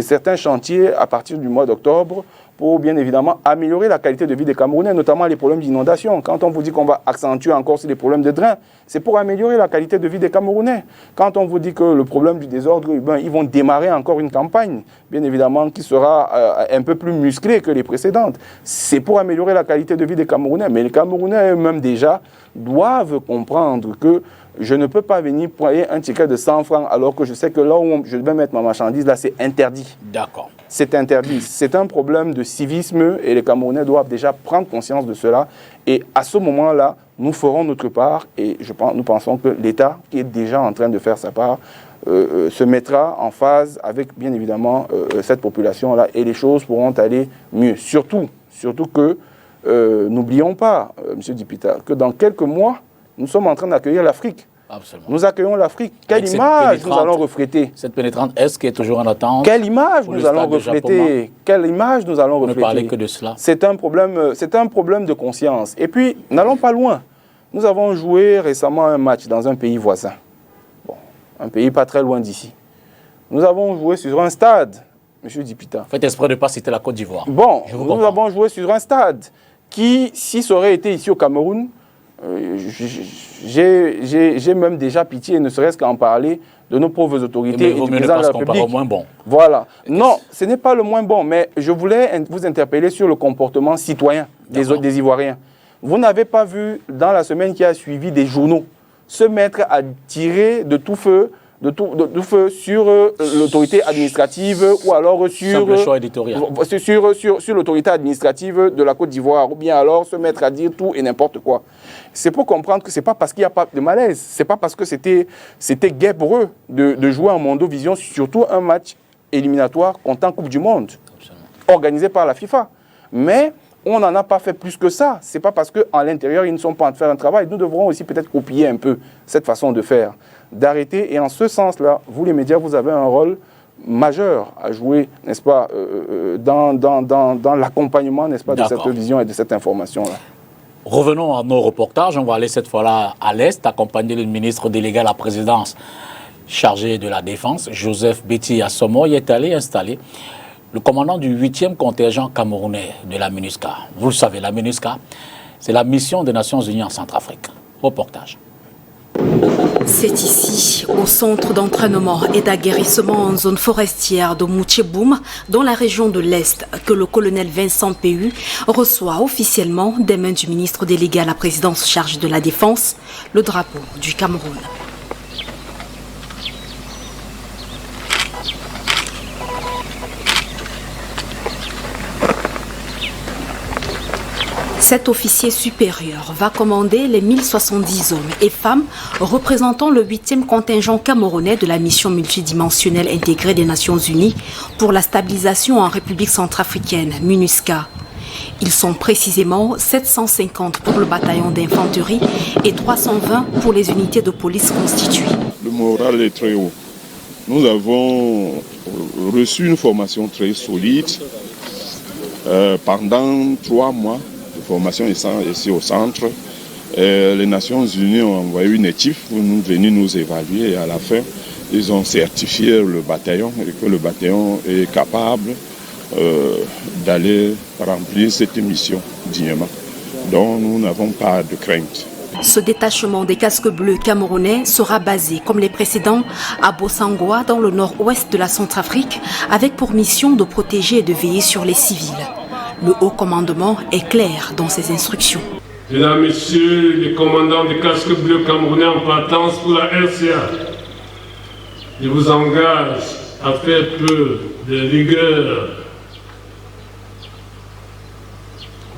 certains chantiers à partir du mois d'octobre pour bien évidemment améliorer la qualité de vie des Camerounais, notamment les problèmes d'inondation. Quand on vous dit qu'on va accentuer encore sur les problèmes de drain, c'est pour améliorer la qualité de vie des Camerounais. Quand on vous dit que le problème du désordre urbain, ils vont démarrer encore une campagne, bien évidemment, qui sera un peu plus musclée que les précédentes. C'est pour améliorer la qualité de vie des Camerounais. Mais les Camerounais eux-mêmes déjà doivent comprendre que je ne peux pas venir payer un ticket de 100 francs alors que je sais que là où je vais mettre ma marchandise, là, c'est interdit. D'accord. C'est interdit. C'est un problème de civisme et les Camerounais doivent déjà prendre conscience de cela. Et à ce moment-là, nous ferons notre part et nous pensons que l'État, qui est déjà en train de faire sa part, se mettra en phase avec, bien évidemment, cette population-là et les choses pourront aller mieux. Surtout Surtout que, n'oublions pas, M. Dipita, que dans quelques mois, nous sommes en train d'accueillir l'Afrique. Absolument. Nous accueillons l'Afrique. Quelle image nous allons refléter? Cette pénétrante est-ce qui est toujours en attente? Quelle image nous allons refléter? Quelle image nous allons refléter? Ne parler que de cela. C'est un problème de conscience. Et puis, n'allons pas loin. Nous avons joué récemment un match dans un pays voisin. Bon, un pays pas très loin d'ici. Nous avons joué sur un stade, M. Dipita. Faites exprès de ne pas citer la Côte d'Ivoire. Bon, nous avons joué sur un stade qui, si ça aurait été ici au Cameroun, j'ai même déjà pitié, ne serait-ce qu'à en parler, de nos pauvres autorités et du président de la République. Au moins bon. Voilà. Non, ce n'est pas le moins bon, mais je voulais vous interpeller sur le comportement citoyen des Ivoiriens. Vous n'avez pas vu, dans la semaine qui a suivi, des journaux se mettre à tirer de tout feu, sur l'autorité administrative ou alors sur l'autorité administrative de la Côte d'Ivoire, ou bien alors se mettre à dire tout et n'importe quoi. C'est pour comprendre que ce n'est pas parce qu'il n'y a pas de malaise, ce n'est pas parce que c'était gai pour eux de jouer en Mondovision, surtout un match éliminatoire comptant Coupe du Monde, organisé par la FIFA. Mais on n'en a pas fait plus que ça. Ce n'est pas parce qu'à l'intérieur, ils ne sont pas en train de faire un travail. Nous devrons aussi peut-être copier un peu cette façon de faire, d'arrêter. Et en ce sens-là, vous les médias, vous avez un rôle majeur à jouer, n'est-ce pas, dans l'accompagnement, n'est-ce pas, de cette vision et de cette information-là. Revenons à nos reportages. On va aller cette fois-là à l'Est, accompagner le ministre délégué à la présidence chargé de la Défense, Joseph Betty Assomo, y est allé installer le commandant du 8e contingent camerounais de la MINUSCA. Vous le savez, la MINUSCA, c'est la mission des Nations Unies en Centrafrique. Reportage. C'est ici, au centre d'entraînement et d'aguerrissement en zone forestière de Moucheboum, dans la région de l'Est, que le colonel Vincent Péhu reçoit officiellement, des mains du ministre délégué à la présidence chargée de la Défense, le drapeau du Cameroun. Cet officier supérieur va commander les 1070 hommes et femmes représentant le 8e contingent camerounais de la mission multidimensionnelle intégrée des Nations Unies pour la stabilisation en République centrafricaine, MINUSCA. Ils sont précisément 750 pour le bataillon d'infanterie et 320 pour les unités de police constituées. Le moral est très haut. Nous avons reçu une formation très solide pendant 3 mois. Formation ici au centre. Les Nations Unies ont envoyé une équipe pour venir nous évaluer et à la fin, ils ont certifié le bataillon et que le bataillon est capable d'aller remplir cette mission dignement. Donc nous n'avons pas de crainte. Ce détachement des casques bleus camerounais sera basé, comme les précédents, à Bossangoa, dans le nord-ouest de la Centrafrique, avec pour mission de protéger et de veiller sur les civils. Le haut commandement est clair dans ses instructions. Mesdames, Messieurs les commandants des casques bleus camerounais en partance pour la RCA, je vous engage à faire preuve de rigueur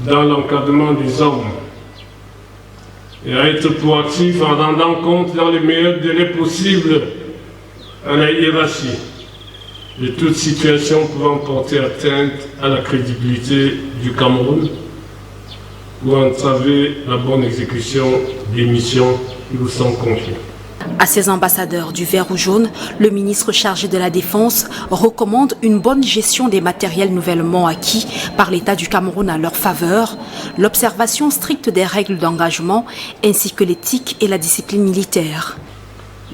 dans l'encadrement des hommes et à être proactif en rendant compte dans les meilleurs délais possibles à la hiérarchie de toute situation pouvant porter atteinte à la crédibilité du Cameroun ou entraver la bonne exécution des missions qui vous sont confiées. À ces ambassadeurs du vert ou jaune, le ministre chargé de la Défense recommande une bonne gestion des matériels nouvellement acquis par l'État du Cameroun à leur faveur, l'observation stricte des règles d'engagement ainsi que l'éthique et la discipline militaire.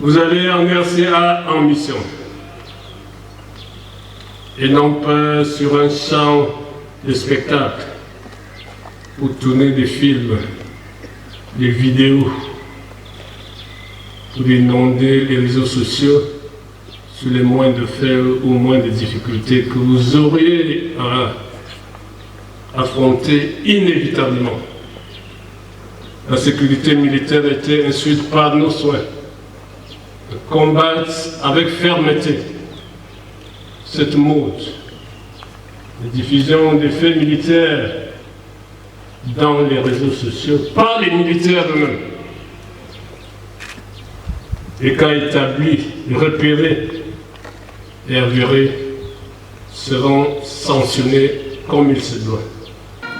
Vous allez en RCA en mission et non pas sur un champ de spectacle pour tourner des films, des vidéos, pour inonder les réseaux sociaux sur les moindres faits ou moindres difficultés que vous auriez à affronter inévitablement. La sécurité militaire était ensuite par nos soins de combattre avec fermeté cette mode de diffusion des faits militaires dans les réseaux sociaux par les militaires eux-mêmes. Les cas établis, repérés et avérés seront sanctionnés comme il se doit.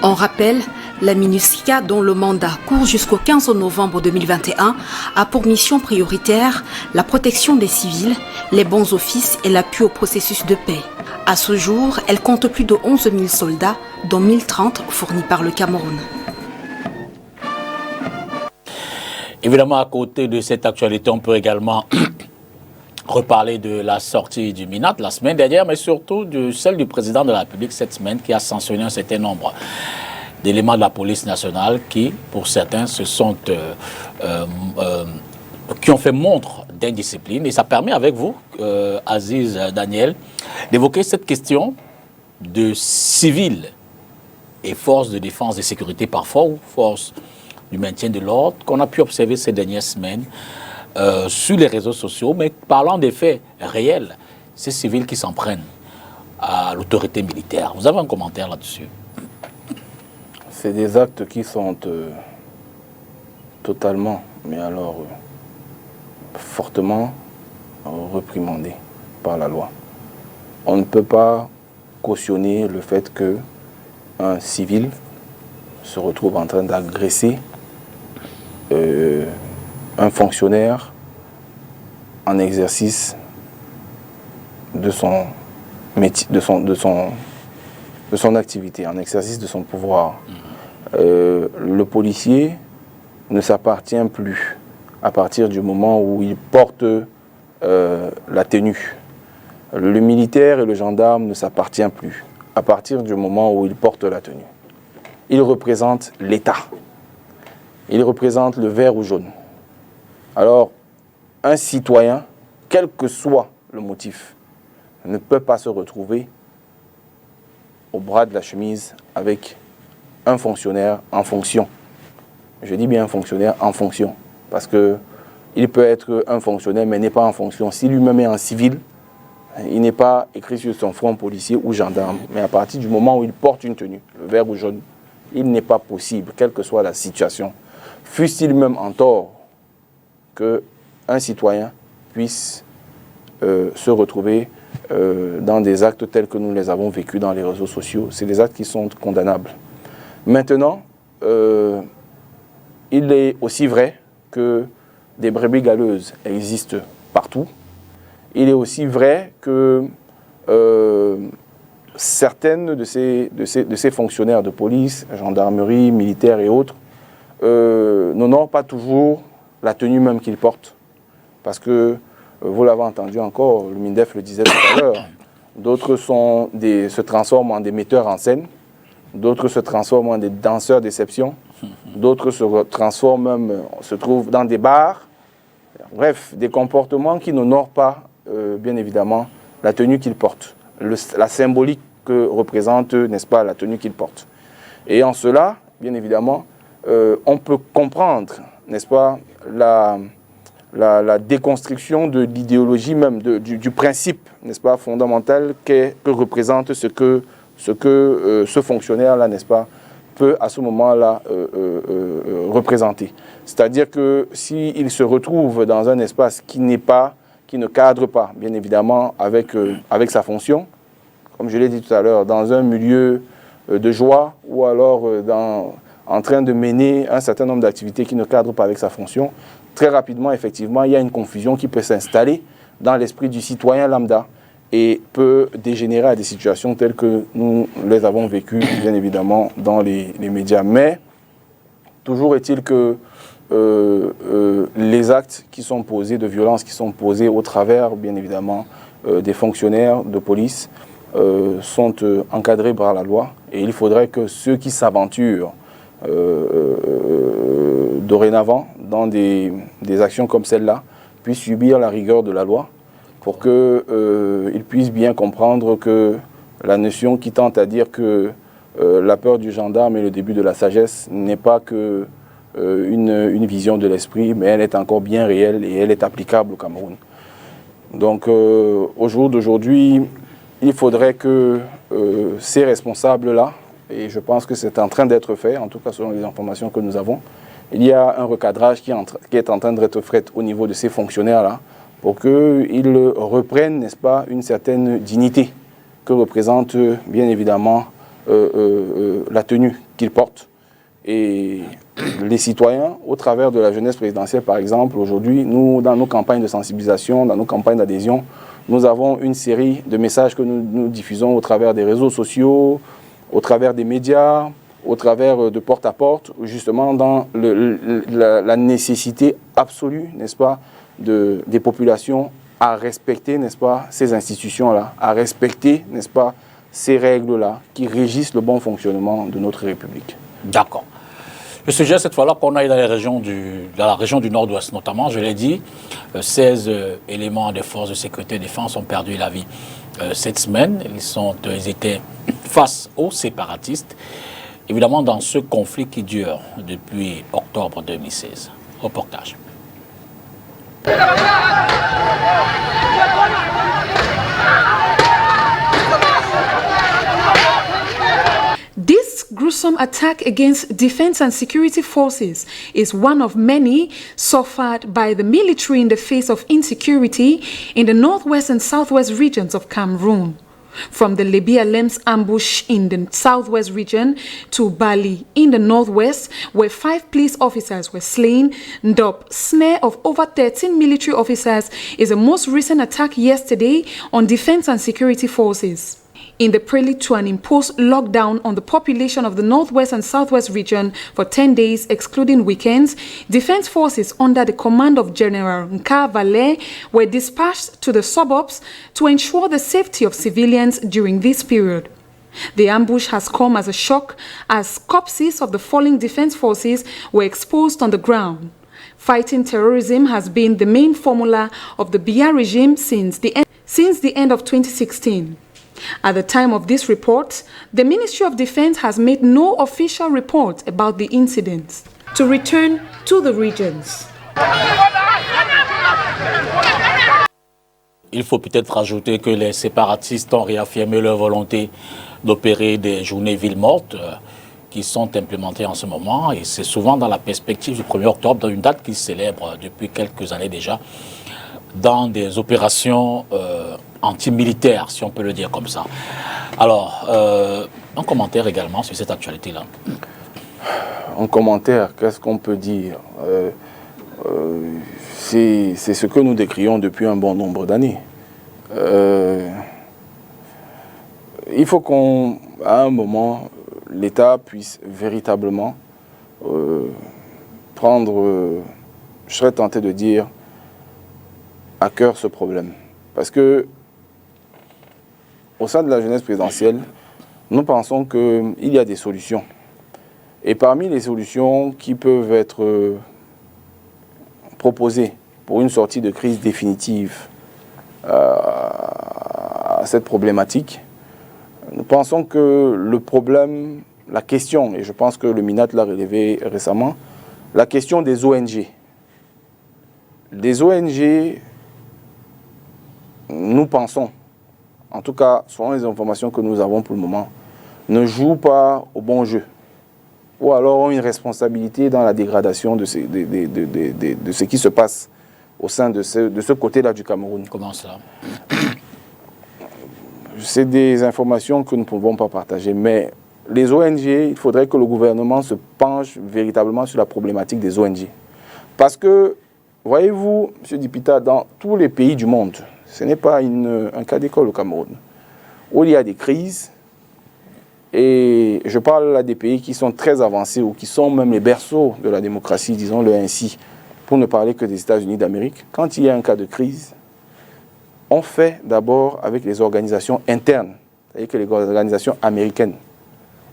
On rappelle, la MINUSCA, dont le mandat court jusqu'au 15 novembre 2021, a pour mission prioritaire la protection des civils, les bons offices et l'appui au processus de paix. À ce jour, elle compte plus de 11 000 soldats, dont 1030 fournis par le Cameroun. Évidemment, à côté de cette actualité, on peut également reparler de la sortie du MINAT la semaine dernière, mais surtout de celle du président de la République cette semaine qui a sanctionné un certain nombre d'éléments de la police nationale qui, pour certains, qui ont fait montre d'indiscipline. Et ça permet avec vous, Aziz Daniel, d'évoquer cette question de civils et forces de défense et sécurité parfois, ou forces du maintien de l'ordre, qu'on a pu observer ces dernières semaines sur les réseaux sociaux, mais parlant des faits réels, ces civils qui s'en prennent à l'autorité militaire. Vous avez un commentaire là-dessus? C'est des actes qui sont totalement, mais alors fortement réprimandés par la loi. On ne peut pas cautionner le fait qu'un civil se retrouve en train d'agresser un fonctionnaire en exercice de son métier, de son activité, en exercice de son pouvoir. Le policier ne s'appartient plus à partir du moment où il porte la tenue. Le militaire et le gendarme ne s'appartiennent plus à partir du moment où il porte la tenue. Il représente l'État. Il représente le vert ou jaune. Alors, un citoyen, quel que soit le motif, ne peut pas se retrouver au bras de la chemise avec un fonctionnaire en fonction. Je dis bien un fonctionnaire en fonction, parce qu'il peut être un fonctionnaire, mais n'est pas en fonction. Si lui-même est en civil, il n'est pas écrit sur son front policier ou gendarme. Mais à partir du moment où il porte une tenue, le vert ou jaune, il n'est pas possible, quelle que soit la situation, fût-il même en tort, qu'un citoyen puisse se retrouver dans des actes tels que nous les avons vécus dans les réseaux sociaux. C'est des actes qui sont condamnables. Maintenant, il est aussi vrai que des brebis galeuses existent partout. Il est aussi vrai que certaines de ces fonctionnaires de police, gendarmerie, militaires et autres, n'honorent pas toujours la tenue même qu'ils portent. Parce que, vous l'avez entendu encore, le MINDEF le disait tout à l'heure, d'autres se transforment en des metteurs en scène, d'autres se transforment en des danseurs d'exception, d'autres se trouvent dans des bars. Bref, des comportements qui n'honorent pas, bien évidemment, la tenue qu'ils portent, la symbolique que représente, n'est-ce pas, la tenue qu'ils portent. Et en cela, bien évidemment, on peut comprendre, n'est-ce pas, la déconstruction de l'idéologie même, du principe, n'est-ce pas, fondamental que représente ce que ce fonctionnaire-là, n'est-ce pas, peut à ce moment-là représenter. C'est-à-dire que s'il se retrouve dans un espace qui ne cadre pas, bien évidemment, avec sa fonction, comme je l'ai dit tout à l'heure, dans un milieu de joie ou alors en train de mener un certain nombre d'activités qui ne cadrent pas avec sa fonction, très rapidement, effectivement, il y a une confusion qui peut s'installer dans l'esprit du citoyen lambda et peut dégénérer à des situations telles que nous les avons vécues, bien évidemment, dans les médias. Mais toujours est-il que les actes qui sont posés, de violence qui sont posés au travers, bien évidemment, des fonctionnaires de police sont encadrés par la loi. Et il faudrait que ceux qui s'aventurent dorénavant dans des actions comme celle-là puissent subir la rigueur de la loi pour qu'ils puissent bien comprendre que la notion qui tente à dire que la peur du gendarme est le début de la sagesse n'est pas que une vision de l'esprit, mais elle est encore bien réelle et elle est applicable au Cameroun. Donc au jour d'aujourd'hui, il faudrait que ces responsables-là, et je pense que c'est en train d'être fait, en tout cas selon les informations que nous avons, il y a un recadrage qui est en train d'être fait au niveau de ces fonctionnaires-là pour qu'ils reprennent, n'est-ce pas, une certaine dignité que représente bien évidemment la tenue qu'il porte. Et les citoyens, au travers de la jeunesse présidentielle par exemple, aujourd'hui, nous, dans nos campagnes de sensibilisation, dans nos campagnes d'adhésion, nous avons une série de messages que nous diffusons au travers des réseaux sociaux, au travers des médias, au travers de porte-à-porte, justement dans la nécessité absolue, n'est-ce pas, des populations à respecter, n'est-ce pas, ces institutions-là, à respecter, n'est-ce pas, ces règles-là qui régissent le bon fonctionnement de notre République. D'accord. Le sujet, cette fois-là, qu'on aille dans la région du Nord-Ouest notamment, je l'ai dit, 16 éléments des forces de sécurité et de défense ont perdu la vie cette semaine. Ils étaient face aux séparatistes, évidemment dans ce conflit qui dure depuis octobre 2016. Reportage. This gruesome attack against defense and security forces is one of many suffered by the military in the face of insecurity in the northwest and southwest regions of Cameroon. From the Libya Lems ambush in the southwest region to Bali in the northwest, where 5 police officers were slain, Ndop, snare of over 13 military officers, is the most recent attack yesterday on defense and security forces. In the prelude to an imposed lockdown on the population of the northwest and southwest region for 10 days, excluding weekends, defense forces under the command of General Nka Valle were dispatched to the suburbs to ensure the safety of civilians during this period. The ambush has come as a shock as corpses of the falling defense forces were exposed on the ground. Fighting terrorism has been the main formula of the Biya regime since the end of 2016. At the time of this report, the Ministry of Defense has made no official report about the incidents. To return to the regions. Il faut peut-être rajouter que les séparatistes ont réaffirmé leur volonté d'opérer des journées villes mortes qui sont implémentées en ce moment. Et c'est souvent dans la perspective du 1er octobre, dans une date qu'ils célèbrent depuis quelques années déjà, dans des opérations anti-militaires, si on peut le dire comme ça. Alors, un commentaire également sur cette actualité-là. En commentaire, qu'est-ce qu'on peut dire? C'est ce que nous décrions depuis un bon nombre d'années. Il faut qu'à un moment, l'État puisse véritablement prendre, je serais tenté de dire, à cœur ce problème. Parce que au sein de la jeunesse présidentielle, nous pensons qu'il y a des solutions. Et parmi les solutions qui peuvent être proposées pour une sortie de crise définitive à cette problématique, nous pensons que le problème, la question, et je pense que le MINAT l'a relevé récemment, la question des ONG. Les ONG, nous pensons, en tout cas, selon les informations que nous avons pour le moment, ne jouent pas au bon jeu. Ou alors ont une responsabilité dans la dégradation de ce qui se passe au sein de ce côté-là du Cameroun. Comment ça? C'est des informations que nous ne pouvons pas partager. Mais les ONG, il faudrait que le gouvernement se penche véritablement sur la problématique des ONG. Parce que, voyez-vous, M. Dipita, dans tous les pays du monde, ce n'est pas un cas d'école au Cameroun, où il y a des crises, et je parle là des pays qui sont très avancés ou qui sont même les berceaux de la démocratie, disons-le ainsi, pour ne parler que des États-Unis d'Amérique. Quand il y a un cas de crise, on fait d'abord avec les organisations internes, c'est-à-dire que les organisations américaines.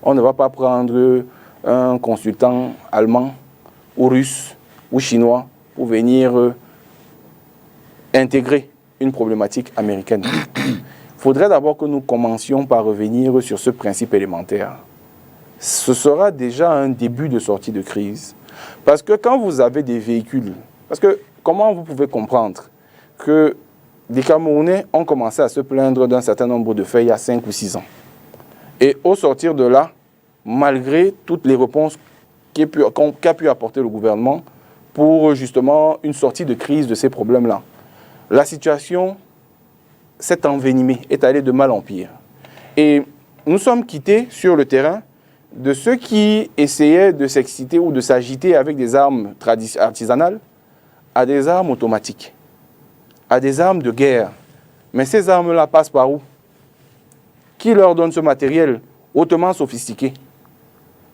On ne va pas prendre un consultant allemand ou russe ou chinois pour venir intégrer une problématique américaine. Il faudrait d'abord que nous commencions par revenir sur ce principe élémentaire. Ce sera déjà un début de sortie de crise. Parce que quand vous avez des véhicules, parce que comment vous pouvez comprendre que des Camerounais ont commencé à se plaindre d'un certain nombre de faits il y a 5 ou 6 ans. Et au sortir de là, malgré toutes les réponses qu'a pu apporter le gouvernement pour justement une sortie de crise de ces problèmes-là, la situation s'est envenimée, est allée de mal en pire. Et nous sommes quittés sur le terrain de ceux qui essayaient de s'exciter ou de s'agiter avec des armes artisanales à des armes automatiques, à des armes de guerre. Mais ces armes-là passent par où? Qui leur donne ce matériel hautement sophistiqué?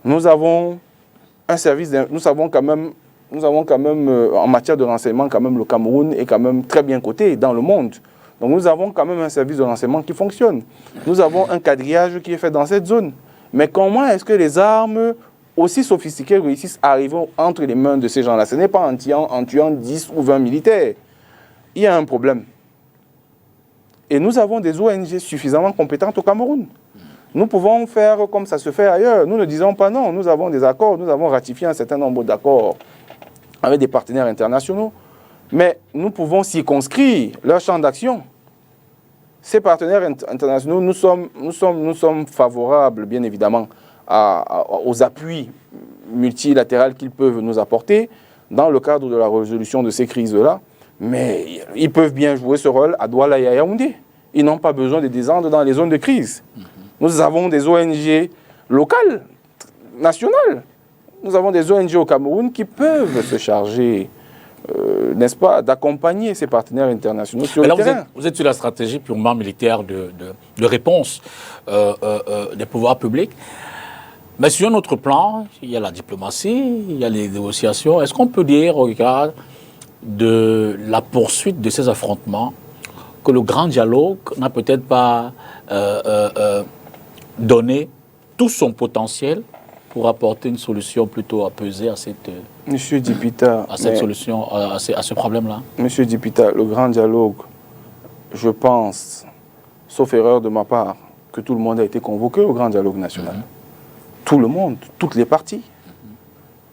Nous avons un service, nous avons quand même en matière de renseignement, quand même le Cameroun est quand même très bien coté dans le monde. Donc nous avons quand même un service de renseignement qui fonctionne. Nous avons un quadrillage qui est fait dans cette zone. Mais comment est-ce que les armes aussi sophistiquées réussissent à arriver entre les mains de ces gens-là? Ce n'est pas en tuant 10 ou 20 militaires. Il y a un problème. Et nous avons des ONG suffisamment compétentes au Cameroun. Nous pouvons faire comme ça se fait ailleurs. Nous ne disons pas non. Nous avons des accords. Nous avons ratifié un certain nombre d'accords avec des partenaires internationaux. Mais nous pouvons circonscrire leur champ d'action. Ces partenaires internationaux, nous sommes favorables, bien évidemment, aux appuis multilatéraux qu'ils peuvent nous apporter dans le cadre de la résolution de ces crises-là. Mais ils peuvent bien jouer ce rôle à Douala et à Yaoundé. Ils n'ont pas besoin de descendre dans les zones de crise. Nous avons des ONG locales, nationales. Nous avons des ONG au Cameroun qui peuvent se charger, n'est-ce pas, d'accompagner ces partenaires internationaux sur le terrain. Vous êtes sur la stratégie purement militaire de réponse des pouvoirs publics. Mais sur un autre plan, il y a la diplomatie, il y a les négociations. Est-ce qu'on peut dire, au regard de la poursuite de ces affrontements, que le grand dialogue n'a peut-être pas donné tout son potentiel pour apporter une solution plutôt apaisée à cette, Monsieur Dipita, à cette solution, à ce problème-là? Monsieur Dipita, le grand dialogue, je pense, sauf erreur de ma part, que tout le monde a été convoqué au grand dialogue national. Tout le monde, toutes les parties.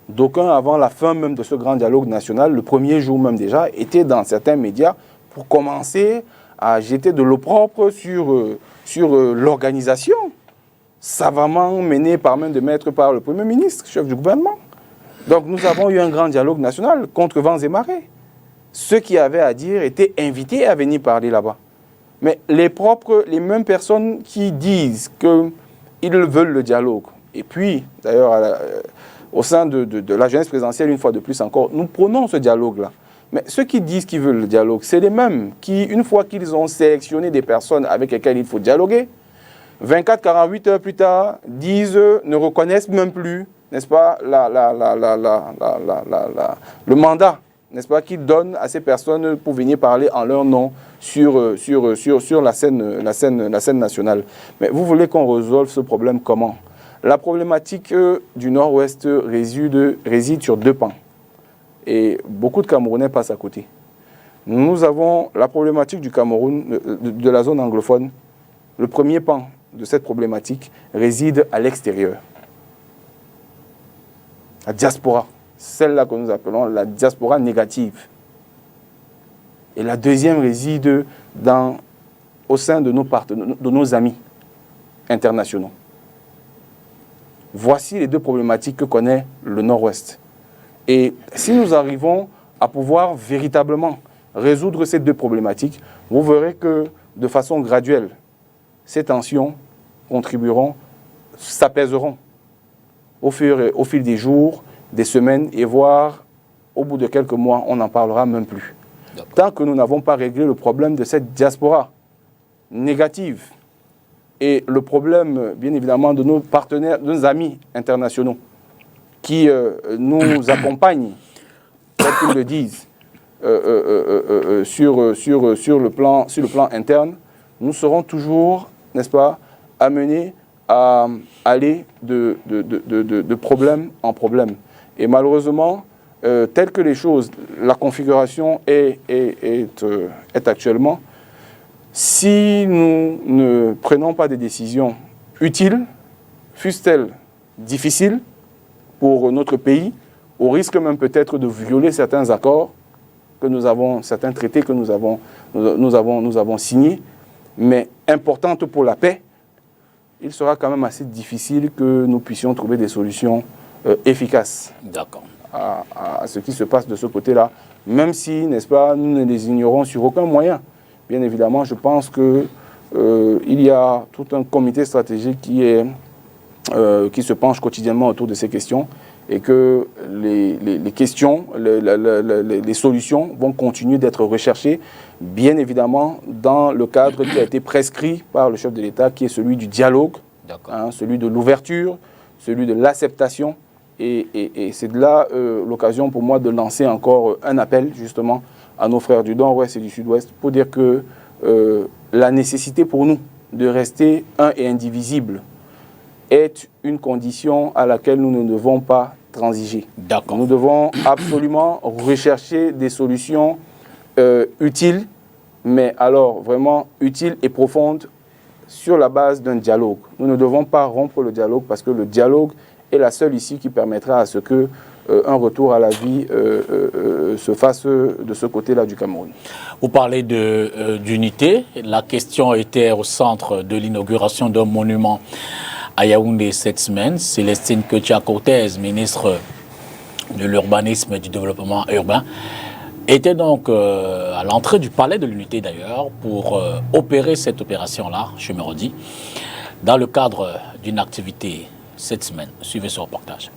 D'aucuns, avant la fin même de ce grand dialogue national, le premier jour même déjà, étaient dans certains médias pour commencer à jeter de l'eau propre sur l'organisation, savamment menée par main de maître par le Premier ministre, chef du gouvernement. Donc nous avons eu un grand dialogue national contre vents et marées. Ceux qui avaient à dire étaient invités à venir parler là-bas. Mais les mêmes personnes qui disent qu'ils veulent le dialogue, et puis d'ailleurs au sein de la jeunesse présidentielle, une fois de plus encore, nous prenons ce dialogue-là. Mais ceux qui disent qu'ils veulent le dialogue, c'est les mêmes qui, une fois qu'ils ont sélectionné des personnes avec lesquelles il faut dialoguer, 24-48 heures plus tard, ne reconnaissent même plus, n'est-ce pas, le mandat, n'est-ce pas, qu'ils donnent à ces personnes pour venir parler en leur nom sur la scène nationale. Mais vous voulez qu'on résolve ce problème comment? La problématique du Nord-Ouest réside sur deux pans. Et beaucoup de Camerounais passent à côté. Nous avons la problématique du Cameroun, de la zone anglophone. Le premier pan de cette problématique réside à l'extérieur. La diaspora, celle-là que nous appelons la diaspora négative. Et la deuxième réside au sein de nos amis internationaux. Voici les deux problématiques que connaît le Nord-Ouest. Et si nous arrivons à pouvoir véritablement résoudre ces deux problématiques, vous verrez que de façon graduelle, ces tensions contribueront, s'apaiseront au fil des jours, des semaines, et voire au bout de quelques mois, on n'en parlera même plus. Tant que nous n'avons pas réglé le problème de cette diaspora négative et le problème, bien évidemment, de nos partenaires, de nos amis internationaux qui nous accompagnent, comme ils le disent, sur le plan interne, nous serons toujours, n'est-ce pas, amenés à aller de problème en problème. Et malheureusement, telles que les choses, la configuration est actuellement, si nous ne prenons pas des décisions utiles, fussent-elles difficiles pour notre pays, au risque même peut-être de violer certains accords que nous avons, certains traités que nous avons signés, mais importantes pour la paix, il sera quand même assez difficile que nous puissions trouver des solutions efficaces à ce qui se passe de ce côté-là, même si, n'est-ce pas, nous ne les ignorons sur aucun moyen. Bien évidemment, je pense qu'il y a tout un comité stratégique qui est qui se penche quotidiennement autour de ces questions et que les questions, les solutions vont continuer d'être recherchées, bien évidemment, dans le cadre qui a été prescrit par le chef de l'État, qui est celui du dialogue, celui de l'ouverture, celui de l'acceptation. Et c'est de là l'occasion pour moi de lancer encore un appel, justement, à nos frères du Nord-Ouest et du Sud-Ouest, pour dire que la nécessité pour nous de rester un et indivisible est une condition à laquelle nous ne devons pas transiger. Nous devons absolument rechercher des solutions utiles, mais alors vraiment utiles et profondes sur la base d'un dialogue. Nous ne devons pas rompre le dialogue parce que le dialogue est la seule issue qui permettra à ce que un retour à la vie se fasse de ce côté-là du Cameroun. Vous parlez d'unité. La question était au centre de l'inauguration d'un monument à Yaoundé cette semaine. Célestine Ketia-Cortez, ministre de l'Urbanisme et du Développement urbain, était donc à l'entrée du palais de l'unité d'ailleurs pour opérer cette opération-là, je me redis, dans le cadre d'une activité cette semaine. Suivez ce reportage.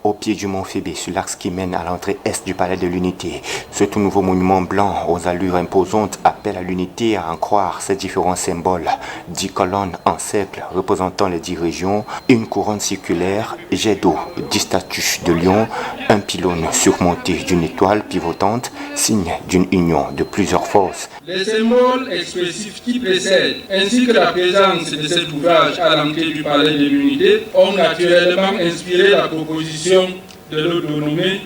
Au pied du mont Phébé, sur l'axe qui mène à l'entrée est du palais de l'unité, ce tout nouveau monument blanc aux allures imposantes appelle à l'unité à en croire ses différents symboles. 10 colonnes en cercle représentant les 10 régions, une couronne circulaire, jet d'eau, 10 statues de lion, un pylône surmonté d'une étoile pivotante, signe d'une union de plusieurs forces. Les symboles expressifs qui précèdent, ainsi que la présence de cet ouvrage à l'entrée du palais de l'unité, ont naturellement inspiré la proposition de le nommer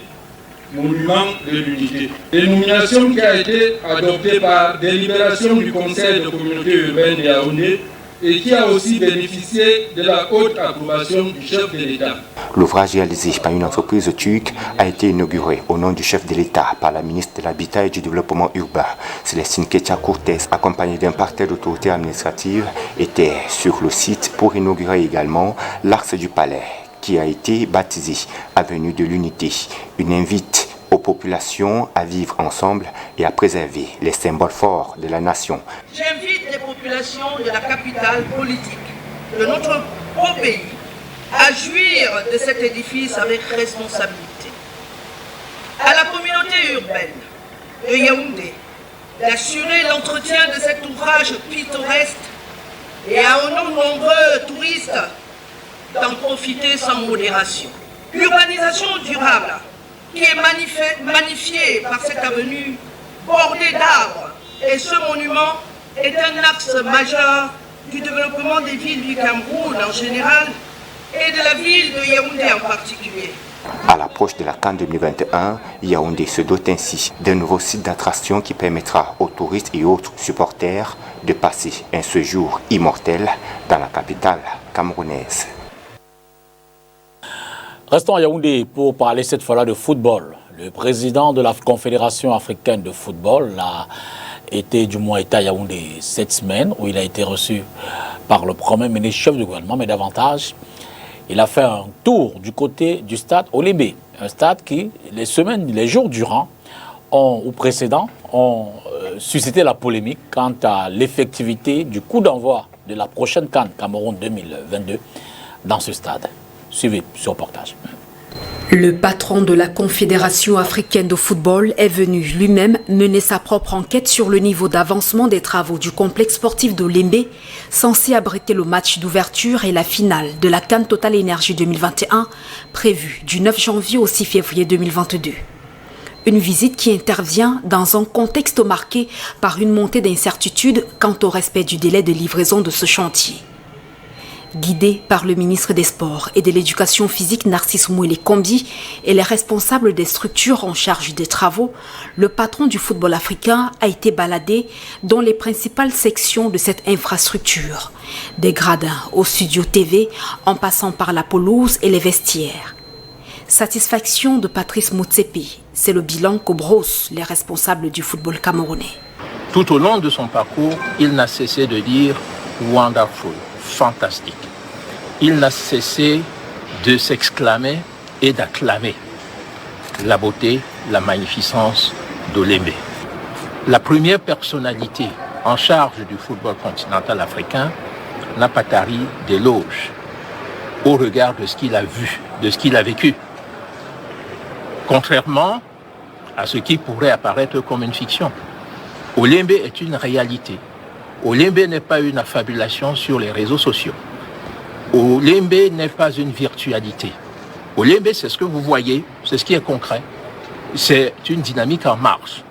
Monument de l'unité. Dénomination qui a été adoptée par délibération du Conseil de communauté urbaine de Yaoundé et qui a aussi bénéficié de la haute approbation du chef de l'État. L'ouvrage réalisé par une entreprise turque a été inauguré au nom du chef de l'État par la ministre de l'Habitat et du Développement urbain. Célestine Ketia-Cortez, accompagnée d'un parterre d'autorités administratives, était sur le site pour inaugurer également l'axe du palais, qui a été baptisé Avenue de l'Unité. Une invite aux populations à vivre ensemble et à préserver les symboles forts de la nation. J'invite les populations de la capitale politique de notre beau pays à jouir de cet édifice avec responsabilité. À la communauté urbaine de Yaoundé d'assurer l'entretien de cet ouvrage pittoresque et à nos nombreux touristes d'en profiter sans modération. L'urbanisation durable qui est magnifiée par cette avenue bordée d'arbres et ce monument est un axe majeur du développement des villes du Cameroun en général et de la ville de Yaoundé en particulier. À l'approche de la CAN 2021, Yaoundé se dote ainsi d'un nouveau site d'attraction qui permettra aux touristes et autres supporters de passer un séjour immortel dans la capitale camerounaise. Restons à Yaoundé pour parler cette fois-là de football. Le président de la Confédération africaine de football était à Yaoundé cette semaine où il a été reçu par le premier ministre chef du gouvernement, mais davantage, il a fait un tour du côté du stade Olébé, un stade qui, les jours durant, ou précédents, ont suscité la polémique quant à l'effectivité du coup d'envoi de la prochaine CAN Cameroun 2022 dans ce stade. Suivez ce reportage. Le patron de la Confédération africaine de football est venu lui-même mener sa propre enquête sur le niveau d'avancement des travaux du complexe sportif de Lembe, censé abriter le match d'ouverture et la finale de la CAN Total Énergie 2021, prévue du 9 janvier au 6 février 2022. Une visite qui intervient dans un contexte marqué par une montée d'incertitude quant au respect du délai de livraison de ce chantier. Guidé par le ministre des Sports et de l'Éducation physique Narcisse Mouélé Kombi et les responsables des structures en charge des travaux, le patron du football africain a été baladé dans les principales sections de cette infrastructure, des gradins au studio TV en passant par la pelouse et les vestiaires. Satisfaction de Patrice Motsepe, c'est le bilan que brossent les responsables du football camerounais. Tout au long de son parcours, il n'a cessé de dire « wonderful ». Fantastique. Il n'a cessé de s'exclamer et d'acclamer la beauté, la magnificence d'Olembe. La première personnalité en charge du football continental africain n'a pas tari d'éloges. au regard de ce qu'il a vu, de ce qu'il a vécu. Contrairement à ce qui pourrait apparaître comme une fiction. Olembe est une réalité. Olembe n'est pas une affabulation sur les réseaux sociaux. Olembe n'est pas une virtualité. Olembe, c'est ce que vous voyez, c'est ce qui est concret. C'est une dynamique en marche.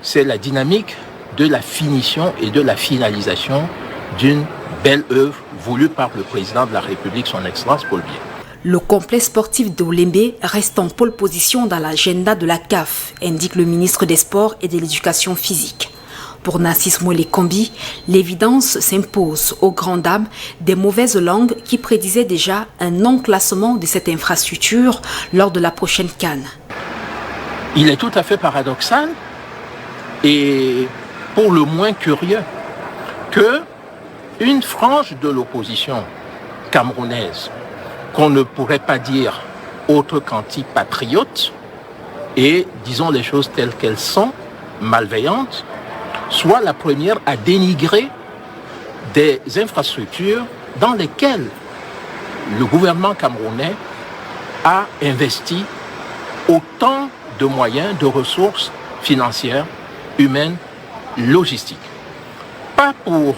C'est la dynamique de la finition et de la finalisation d'une belle œuvre voulue par le président de la République, son Excellence Paul Biya. Le complexe sportif d'Olembe reste en pole position dans l'agenda de la CAF, indique le ministre des Sports et de l'Éducation physique. Pour Narcisse Moele-Kombi, l'évidence s'impose aux grandes dames des mauvaises langues qui prédisaient déjà un non-classement de cette infrastructure lors de la prochaine CAN. Il est tout à fait paradoxal et pour le moins curieux que une frange de l'opposition camerounaise, qu'on ne pourrait pas dire autre qu'anti-patriote, et disons les choses telles qu'elles sont, malveillantes, soit la première à dénigrer des infrastructures dans lesquelles le gouvernement camerounais a investi autant de moyens, de ressources financières, humaines, logistiques. Pas pour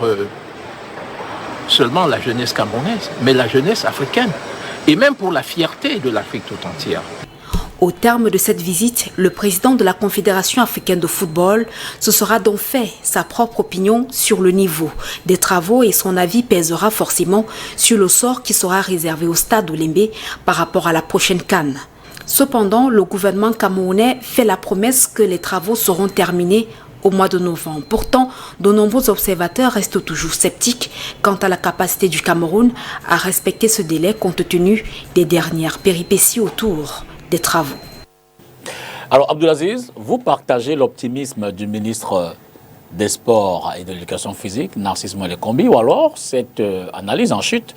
seulement la jeunesse camerounaise, mais la jeunesse africaine, et même pour la fierté de l'Afrique tout entière. Au terme de cette visite, le président de la Confédération africaine de football se sera donc fait sa propre opinion sur le niveau des travaux et son avis pèsera forcément sur le sort qui sera réservé au stade Olembe par rapport à la prochaine CAN. Cependant, le gouvernement camerounais fait la promesse que les travaux seront terminés au mois de novembre. Pourtant, de nombreux observateurs restent toujours sceptiques quant à la capacité du Cameroun à respecter ce délai compte tenu des dernières péripéties autour des travaux. Alors Abdulaziz, vous partagez l'optimisme du ministre des Sports et de l'Éducation physique, Narcisse Moele-Kombi, ou alors cette analyse en chute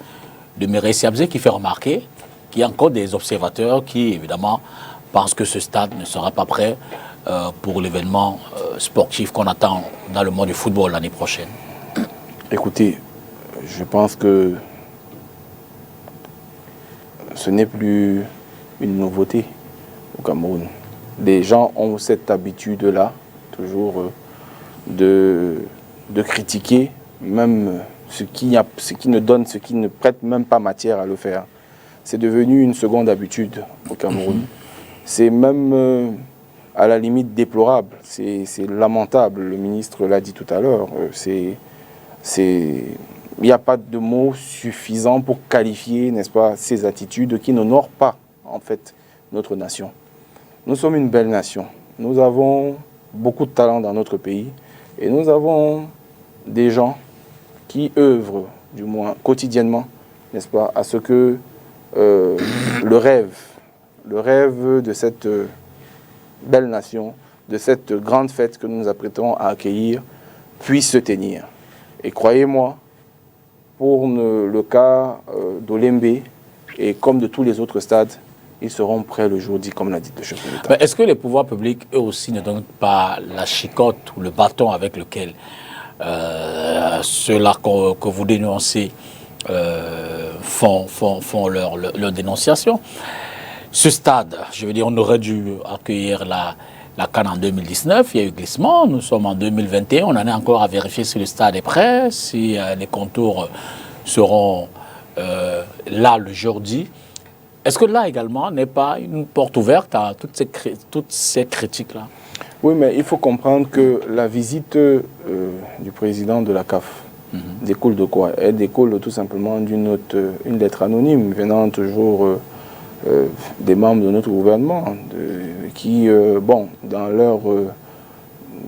de Mireille Siabzé qui fait remarquer qu'il y a encore des observateurs qui, évidemment, pensent que ce stade ne sera pas prêt pour l'événement sportif qu'on attend dans le monde du football l'année prochaine. Écoutez, je pense que ce n'est plus une nouveauté au Cameroun. Les gens ont cette habitude-là, toujours de critiquer même ce qui ne prête même pas matière à le faire. C'est devenu une seconde habitude au Cameroun. C'est même à la limite déplorable, c'est lamentable. Le ministre l'a dit tout à l'heure. Il n'y a pas de mots suffisants pour qualifier, n'est-ce pas, ces attitudes qui n'honorent pas, en fait, notre nation. Nous sommes une belle nation. Nous avons beaucoup de talent dans notre pays et nous avons des gens qui œuvrent, du moins quotidiennement, n'est-ce pas, à ce que le rêve de cette belle nation, de cette grande fête que nous nous apprêtons à accueillir, puisse se tenir. Et croyez-moi, pour le cas d'Olembe et comme de tous les autres stades, ils seront prêts le jour dit, comme l'a dit le chef de l'État. Est-ce que les pouvoirs publics, eux aussi, ne donnent pas la chicotte ou le bâton avec lequel ceux-là que vous dénoncez font leur dénonciation? Ce stade, je veux dire, on aurait dû accueillir la CAN en 2019, il y a eu glissement, nous sommes en 2021, on en est encore à vérifier si le stade est prêt, si les contours seront là le jour dit. Est-ce que là également n'est pas une porte ouverte à toutes ces critiques-là? Oui, mais il faut comprendre que la visite du président de la CAF découle de quoi? Elle découle tout simplement d'une lettre anonyme venant toujours des membres de notre gouvernement qui,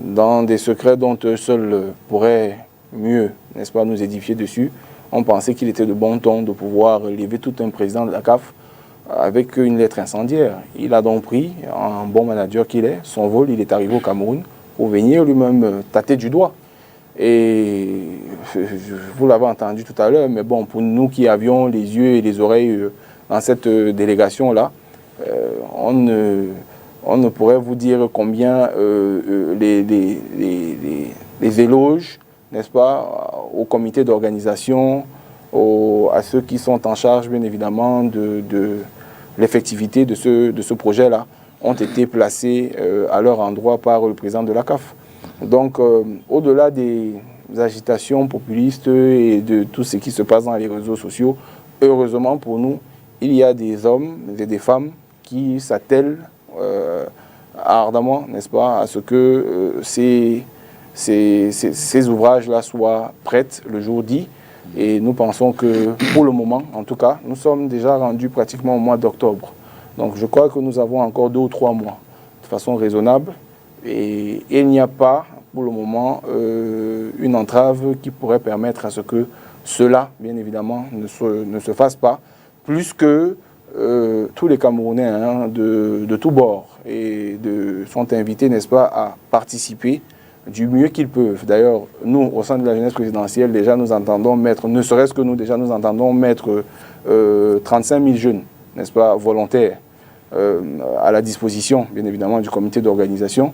dans des secrets dont eux seuls pourraient mieux, n'est-ce pas, nous édifier dessus, on pensait qu'il était de bon ton de pouvoir lever tout un président de la CAF avec une lettre incendiaire. Il a donc pris, un bon manager qu'il est, son vol, il est arrivé au Cameroun pour venir lui-même tâter du doigt. Et vous l'avez entendu tout à l'heure, mais bon, pour nous qui avions les yeux et les oreilles dans cette délégation-là, on ne pourrait vous dire combien les éloges, n'est-ce pas, au comité d'organisation, à ceux qui sont en charge, bien évidemment, de l'effectivité de ce projet-là, ont été placés à leur endroit par le président de la CAF. Donc, au-delà des agitations populistes et de tout ce qui se passe dans les réseaux sociaux, heureusement pour nous, il y a des hommes et des femmes qui s'attellent ardemment, n'est-ce pas, à ce que ces ouvrages-là soient prêts le jour dit. Et nous pensons que, pour le moment, en tout cas, nous sommes déjà rendus pratiquement au mois d'octobre. Donc je crois que nous avons encore 2 ou 3 mois de façon raisonnable. Et il n'y a pas, pour le moment, une entrave qui pourrait permettre à ce que cela, bien évidemment, ne se fasse pas. Plus que tous les Camerounais de tous bords sont invités, n'est-ce pas, à participer du mieux qu'ils peuvent. D'ailleurs, nous, au sein de la jeunesse présidentielle, déjà nous entendons mettre, ne serait-ce que nous, déjà nous entendons mettre 35 000 jeunes, n'est-ce pas, volontaires, à la disposition, bien évidemment, du comité d'organisation,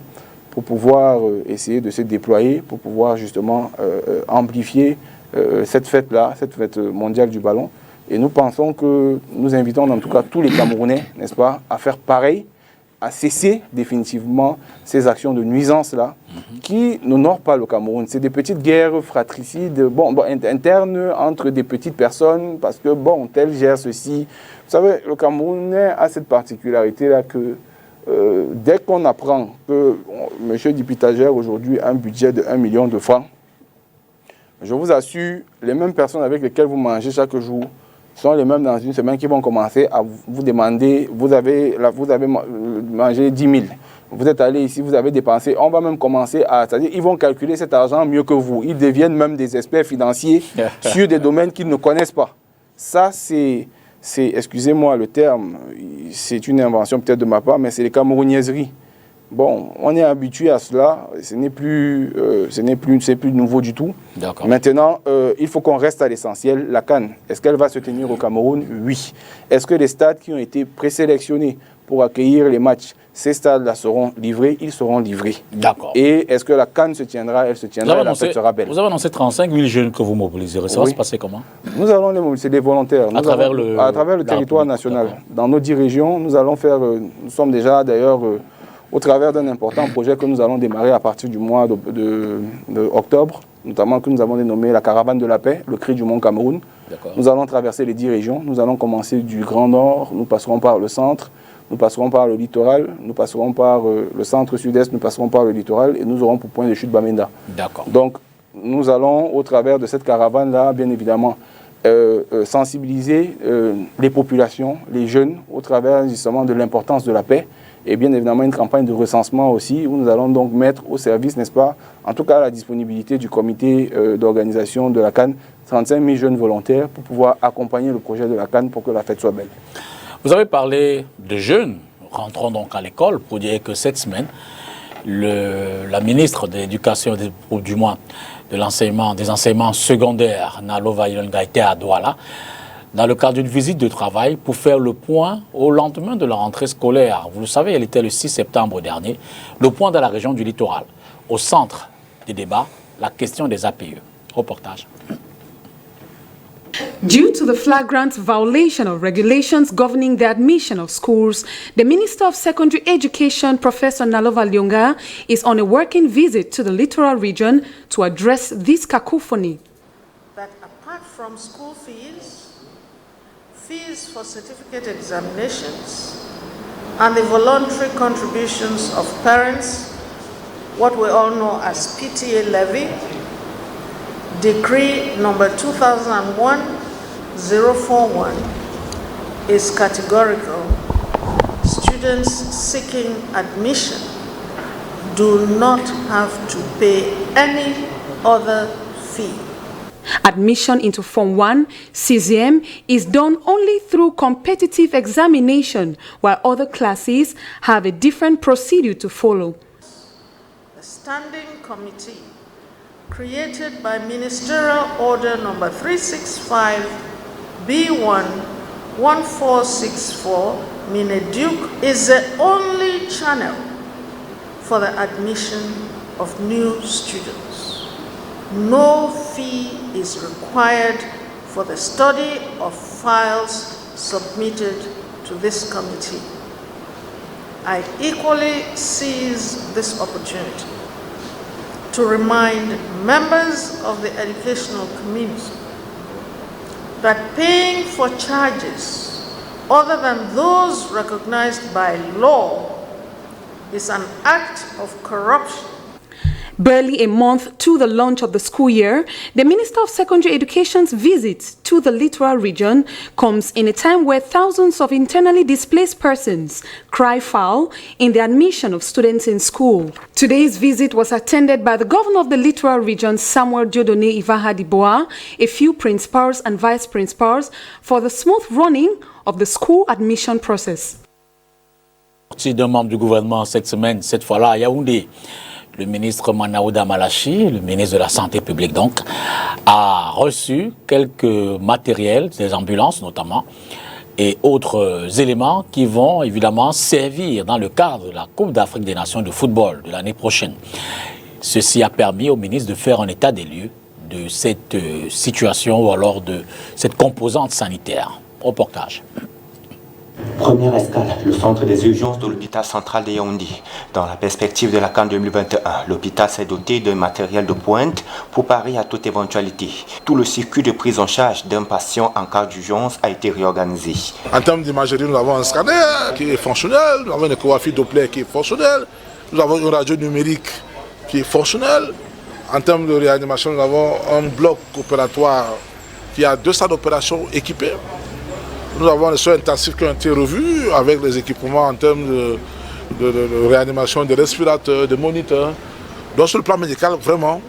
pour pouvoir essayer de se déployer, pour pouvoir justement amplifier cette fête-là, cette fête mondiale du ballon. Et nous pensons que nous invitons en tout cas tous les Camerounais, n'est-ce pas, à faire pareil, à cesser définitivement ces actions de nuisance-là qui n'honorent pas le Cameroun. C'est des petites guerres fratricides, internes entre des petites personnes, parce que, tel gère ceci. Vous savez, le Camerounais a cette particularité-là que dès qu'on apprend que M. Dipita gère aujourd'hui un budget de 1 million de francs, je vous assure, les mêmes personnes avec lesquelles vous mangez chaque jour sont les mêmes dans une semaine qui vont commencer à vous demander, vous avez mangé 10 000, vous êtes allé ici, vous avez dépensé, on va même commencer à, c'est-à-dire ils vont calculer cet argent mieux que vous, ils deviennent même des experts financiers sur des domaines qu'ils ne connaissent pas. Ça c'est, excusez-moi le terme, c'est une invention peut-être de ma part, mais c'est les camerounaiseries. Bon, on est habitué à cela, c'est plus nouveau du tout. Maintenant, il faut qu'on reste à l'essentiel. La CAN, est-ce qu'elle va se tenir au Cameroun? Oui. Est-ce que les stades qui ont été présélectionnés pour accueillir les matchs, ces stades-là seront livrés? Ils seront livrés. D'accord. Et est-ce que la CAN se tiendra? Elle se tiendra et la fête sera belle. Vous avez annoncé 35 000 jeunes que vous mobiliserez. Ça va se passer comment? Nous allons les mobiliser, des volontaires. À travers le territoire national. Dans nos 10 régions, nous allons faire, nous sommes déjà d'ailleurs au travers d'un important projet que nous allons démarrer à partir du mois d'octobre, notamment que nous avons dénommé la Caravane de la Paix, le cri du Mont Cameroun. Nous allons traverser les 10 régions, nous allons commencer du Grand Nord, nous passerons par le centre, nous passerons par le littoral, nous passerons par le centre-sud-est, nous passerons par le littoral et nous aurons pour point de chute Bamenda. Donc nous allons au travers de cette caravane-là, bien évidemment, sensibiliser les populations, les jeunes, au travers justement de l'importance de la paix. Et bien évidemment une campagne de recensement aussi, où nous allons donc mettre au service, n'est-ce pas, en tout cas à la disponibilité du comité d'organisation de la CAN, 35 000 jeunes volontaires pour pouvoir accompagner le projet de la CAN pour que la fête soit belle. Vous avez parlé de jeunes, rentrons donc à l'école, pour dire que cette semaine, la ministre de l'Éducation, du moins de l'enseignement, des enseignements secondaires, Nalova Ilonga, était à Douala, dans le cadre d'une visite de travail pour faire le point au lendemain de la rentrée scolaire. Vous le savez, elle était le 6 septembre dernier, le point dans la région du littoral. Au centre des débats, la question des APE. Reportage. Due to the flagrant violation of regulations governing the admission of schools, the Minister of Secondary Education, Professor Nalova Lyonga, is on a working visit to the littoral region to address this cacophony. That apart from school fees for certificate examinations, and the voluntary contributions of parents, what we all know as PTA levy, Decree number 2001-041 is categorical. Students seeking admission do not have to pay any other fee. Admission into Form 1, CCM, is done only through competitive examination, while other classes have a different procedure to follow. A standing committee created by Ministerial Order number 365B1-1464, Mineduc, is the only channel for the admission of new students. No fee is required for the study of files submitted to this committee. I equally seize this opportunity to remind members of the educational community that paying for charges other than those recognized by law is an act of corruption. Barely a month to the launch of the school year, the Minister of Secondary Education's visit to the Littoral region comes in a time where thousands of internally displaced persons cry foul in the admission of students in school. Today's visit was attended by the Governor of the Littoral region, Samuel Dieudonné Ivahadiboa, a few principals and vice principals for the smooth running of the school admission process. Sortie d'un membre du gouvernement cette semaine, cette fois-là à Yaoundé. Le ministre Manaouda Malachi, le ministre de la Santé publique donc, a reçu quelques matériels, des ambulances notamment, et autres éléments qui vont évidemment servir dans le cadre de la Coupe d'Afrique des Nations de football de l'année prochaine. Ceci a permis au ministre de faire un état des lieux de cette situation ou alors de cette composante sanitaire. Reportage. Première escale, le centre des urgences de l'hôpital central de Yaoundé. Dans la perspective de la CAN 2021, l'hôpital s'est doté d'un matériel de pointe pour parer à toute éventualité. Tout le circuit de prise en charge d'un patient en cas d'urgence a été réorganisé. En termes d'imagerie, nous avons un scanner qui est fonctionnel, nous avons une échographie Doppler qui est fonctionnelle, nous avons une radio numérique qui est fonctionnelle. En termes de réanimation, nous avons un bloc opératoire qui a 2 salles d'opération équipées. Nous avons les soins intensifs qui ont été revus avec les équipements en termes de réanimation, de respirateurs, de moniteurs. Donc sur le plan médical, vraiment,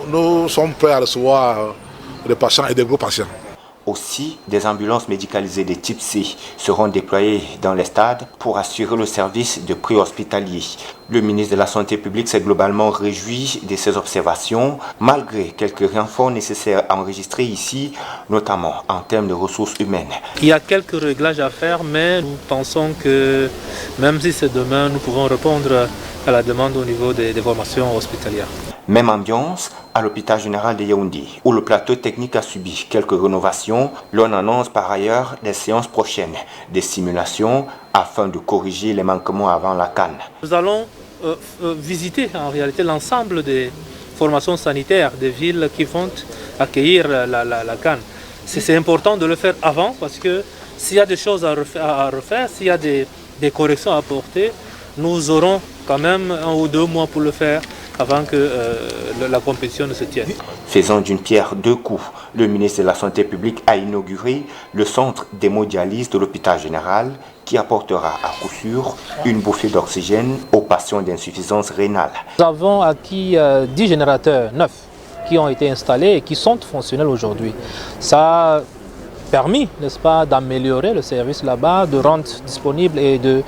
nous sommes prêts à recevoir des patients et des gros patients. Aussi, des ambulances médicalisées de type C seront déployées dans les stades pour assurer le service de pré-hospitalier. Le ministre de la Santé publique s'est globalement réjoui de ces observations, malgré quelques renforts nécessaires à enregistrer ici, notamment en termes de ressources humaines. Il y a quelques réglages à faire, mais nous pensons que même si c'est demain, nous pouvons répondre à la demande au niveau des formations hospitalières. Même ambiance à l'hôpital général de Yaoundé, où le plateau technique a subi quelques rénovations. L'on annonce par ailleurs des séances prochaines, des simulations afin de corriger les manquements avant la CAN. Nous allons visiter en réalité l'ensemble des formations sanitaires des villes qui vont accueillir la CAN. C'est important de le faire avant parce que s'il y a des choses à refaire, s'il y a des corrections à apporter, nous aurons quand même 1 ou 2 mois pour le faire avant que la compétition ne se tienne. Faisant d'une pierre 2 coups, le ministre de la Santé publique a inauguré le centre d'hémodialyse de l'hôpital général qui apportera à coup sûr une bouffée d'oxygène aux patients d'insuffisance rénale. Nous avons acquis 10 générateurs neufs qui ont été installés et qui sont fonctionnels aujourd'hui. Ça a permis, n'est-ce pas, d'améliorer le service là-bas, de rendre disponible et de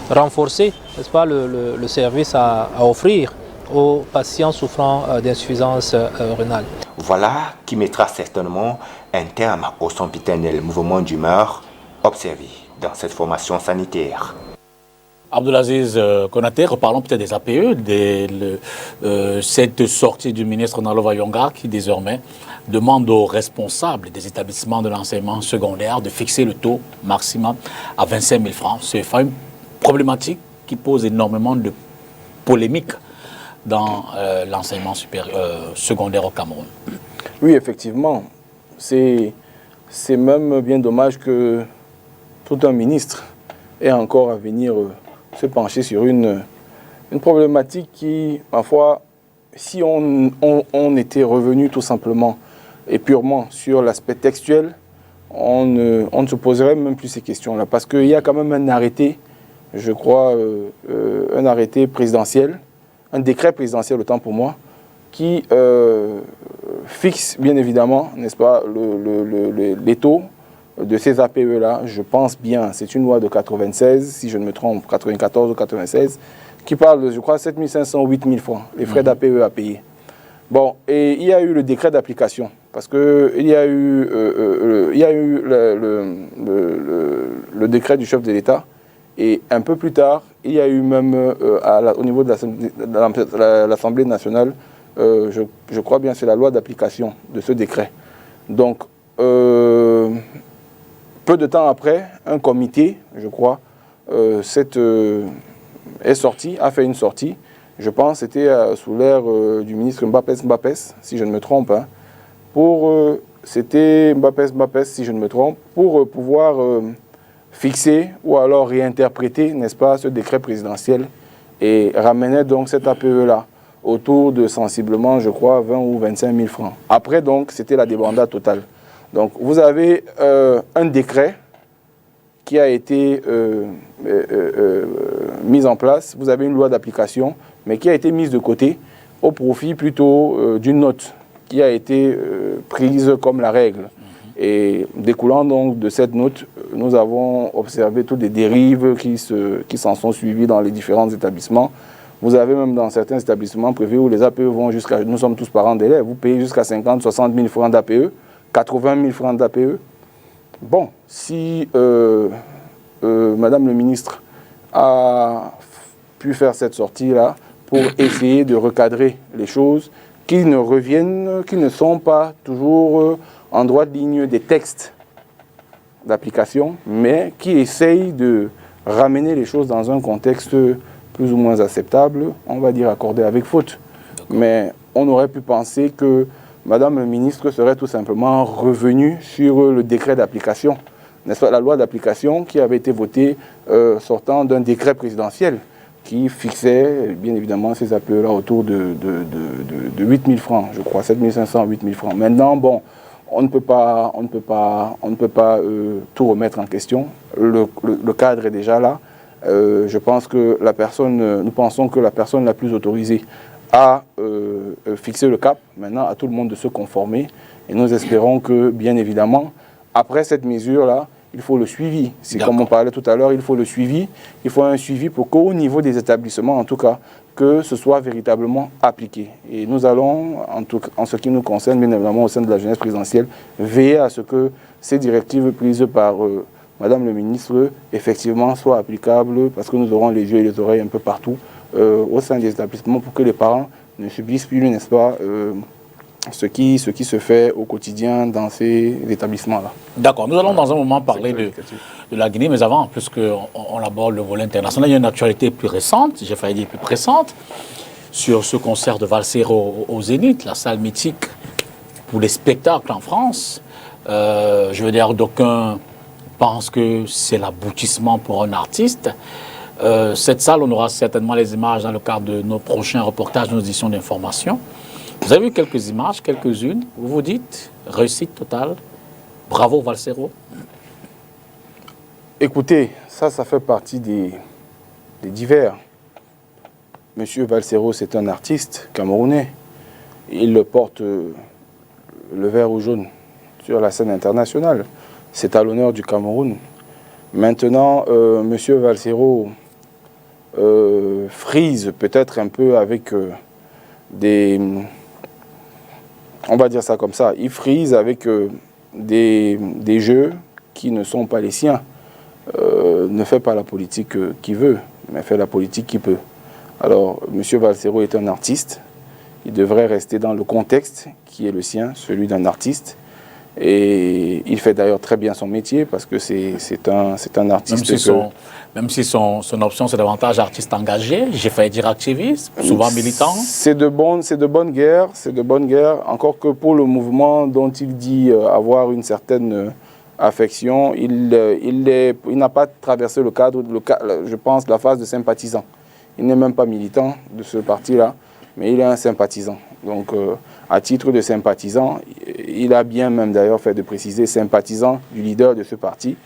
renforcer, n'est-ce pas, le service à offrir aux patients souffrant d'insuffisance rénale. Voilà qui mettra certainement un terme au sempiternel mouvement d'humeur observé dans cette formation sanitaire. Abdelaziz Konaté, reparlons peut-être des APE, cette sortie du ministre Nalova Yonga qui désormais demande aux responsables des établissements de l'enseignement secondaire de fixer le taux maximum à 25 000 francs. C'est une problématique qui pose énormément de polémiques dans l'enseignement secondaire au Cameroun. Oui, effectivement. C'est même bien dommage que tout un ministre ait encore à venir se pencher sur une problématique qui, ma foi, si on était revenu tout simplement et purement sur l'aspect textuel, on ne se poserait même plus ces questions-là. Parce qu'il y a quand même un arrêté, je crois, un arrêté présidentiel, un décret présidentiel, autant pour moi, qui fixe bien évidemment, n'est-ce pas, les taux de ces APE-là. Je pense bien, c'est une loi de 96, si je ne me trompe, 94 ou 96, qui parle de, je crois, 7 500 ou 8 000 francs, les frais d'APE à payer. Bon, et il y a eu le décret d'application, parce qu'il y a eu, le décret du chef de l'État, et un peu plus tard, il y a eu même au niveau de l'Assemblée nationale, je crois bien c'est la loi d'application de ce décret. Donc, peu de temps après, un comité, je crois, est sorti, a fait une sortie. Je pense que c'était sous l'ère du ministre Mbappé, si je ne me trompe. Hein, c'était Mbappé, si je ne me trompe, pour pouvoir fixer ou alors réinterpréter, n'est-ce pas, ce décret présidentiel et ramener donc cet APE-là autour de sensiblement, je crois, 20 ou 25 000 francs. Après, donc, c'était la débandade totale. Donc, vous avez un décret qui a été mise en place. Vous avez une loi d'application, mais qui a été mise de côté au profit plutôt d'une note qui a été prise comme la règle. Et découlant donc de cette note, nous avons observé toutes les dérives qui s'en sont suivies dans les différents établissements. Vous avez même dans certains établissements privés où les APE vont jusqu'à, nous sommes tous parents d'élèves, vous payez jusqu'à 50, 60 000 francs d'APE, 80 000 francs d'APE. Bon, si Madame le ministre a pu faire cette sortie-là pour essayer de recadrer les choses qui ne sont pas toujours en droite ligne des textes d'application, mais qui essayent de ramener les choses dans un contexte plus ou moins acceptable, on va dire accordé avec faute. Mais on aurait pu penser que Madame le ministre serait tout simplement revenue sur le décret d'application, n'est-ce pas, la loi d'application qui avait été votée sortant d'un décret présidentiel qui fixait bien évidemment ces APE-là autour de 8 000 francs, je crois, 7 500, 8 000 francs. Maintenant, bon, on ne peut pas tout remettre en question. Le cadre est déjà là. Je pense que nous pensons que la personne la plus autorisée à fixer le cap, maintenant à tout le monde de se conformer. Et nous espérons que, bien évidemment, après cette mesure-là, il faut le suivi. C'est comme on parlait tout à l'heure, il faut le suivi. Il faut un suivi pour qu'au niveau des établissements, en tout cas, que ce soit véritablement appliqué. Et nous allons, en ce qui nous concerne, bien évidemment, au sein de la jeunesse présidentielle, veiller à ce que ces directives prises par Madame le ministre, effectivement, soient applicables, parce que nous aurons les yeux et les oreilles un peu partout au sein des établissements pour que les parents ne subissent plus, n'est-ce pas, ce qui se fait au quotidien dans ces établissements-là. D'accord, nous allons dans un moment parler de la Guinée, mais avant, puisqu'on aborde le volet international, il y a une actualité plus récente, j'ai failli dire plus pressante, sur ce concert de Valsero au Zénith, la salle mythique pour les spectacles en France. Je veux dire, d'aucuns pensent que c'est l'aboutissement pour un artiste. Cette salle, on aura certainement les images dans le cadre de nos prochains reportages, nos éditions d'information. Vous avez vu quelques images, quelques-unes, vous vous dites, réussite totale, bravo Valsero. Écoutez, ça fait partie des divers. Monsieur Valsero, c'est un artiste camerounais. Il porte le vert ou jaune sur la scène internationale. C'est à l'honneur du Cameroun. Maintenant, monsieur Valsero frise peut-être un peu avec on va dire ça comme ça, il frise avec des jeux qui ne sont pas les siens. Ne fait pas la politique qu'il veut, mais fait la politique qu'il peut. Alors, M. Valsero est un artiste. Il devrait rester dans le contexte qui est le sien, celui d'un artiste. Et il fait d'ailleurs très bien son métier parce que c'est un artiste. Même si son option, c'est davantage artiste engagé, j'ai failli dire activiste, souvent militant. C'est de bonne guerre, encore que pour le mouvement dont il dit avoir une certaine affection, il n'a pas traversé le cadre, je pense, la phase de sympathisant. Il n'est même pas militant de ce parti-là, mais il est un sympathisant. Donc, à titre de sympathisant, il a bien même d'ailleurs fait de préciser sympathisant du leader de ce parti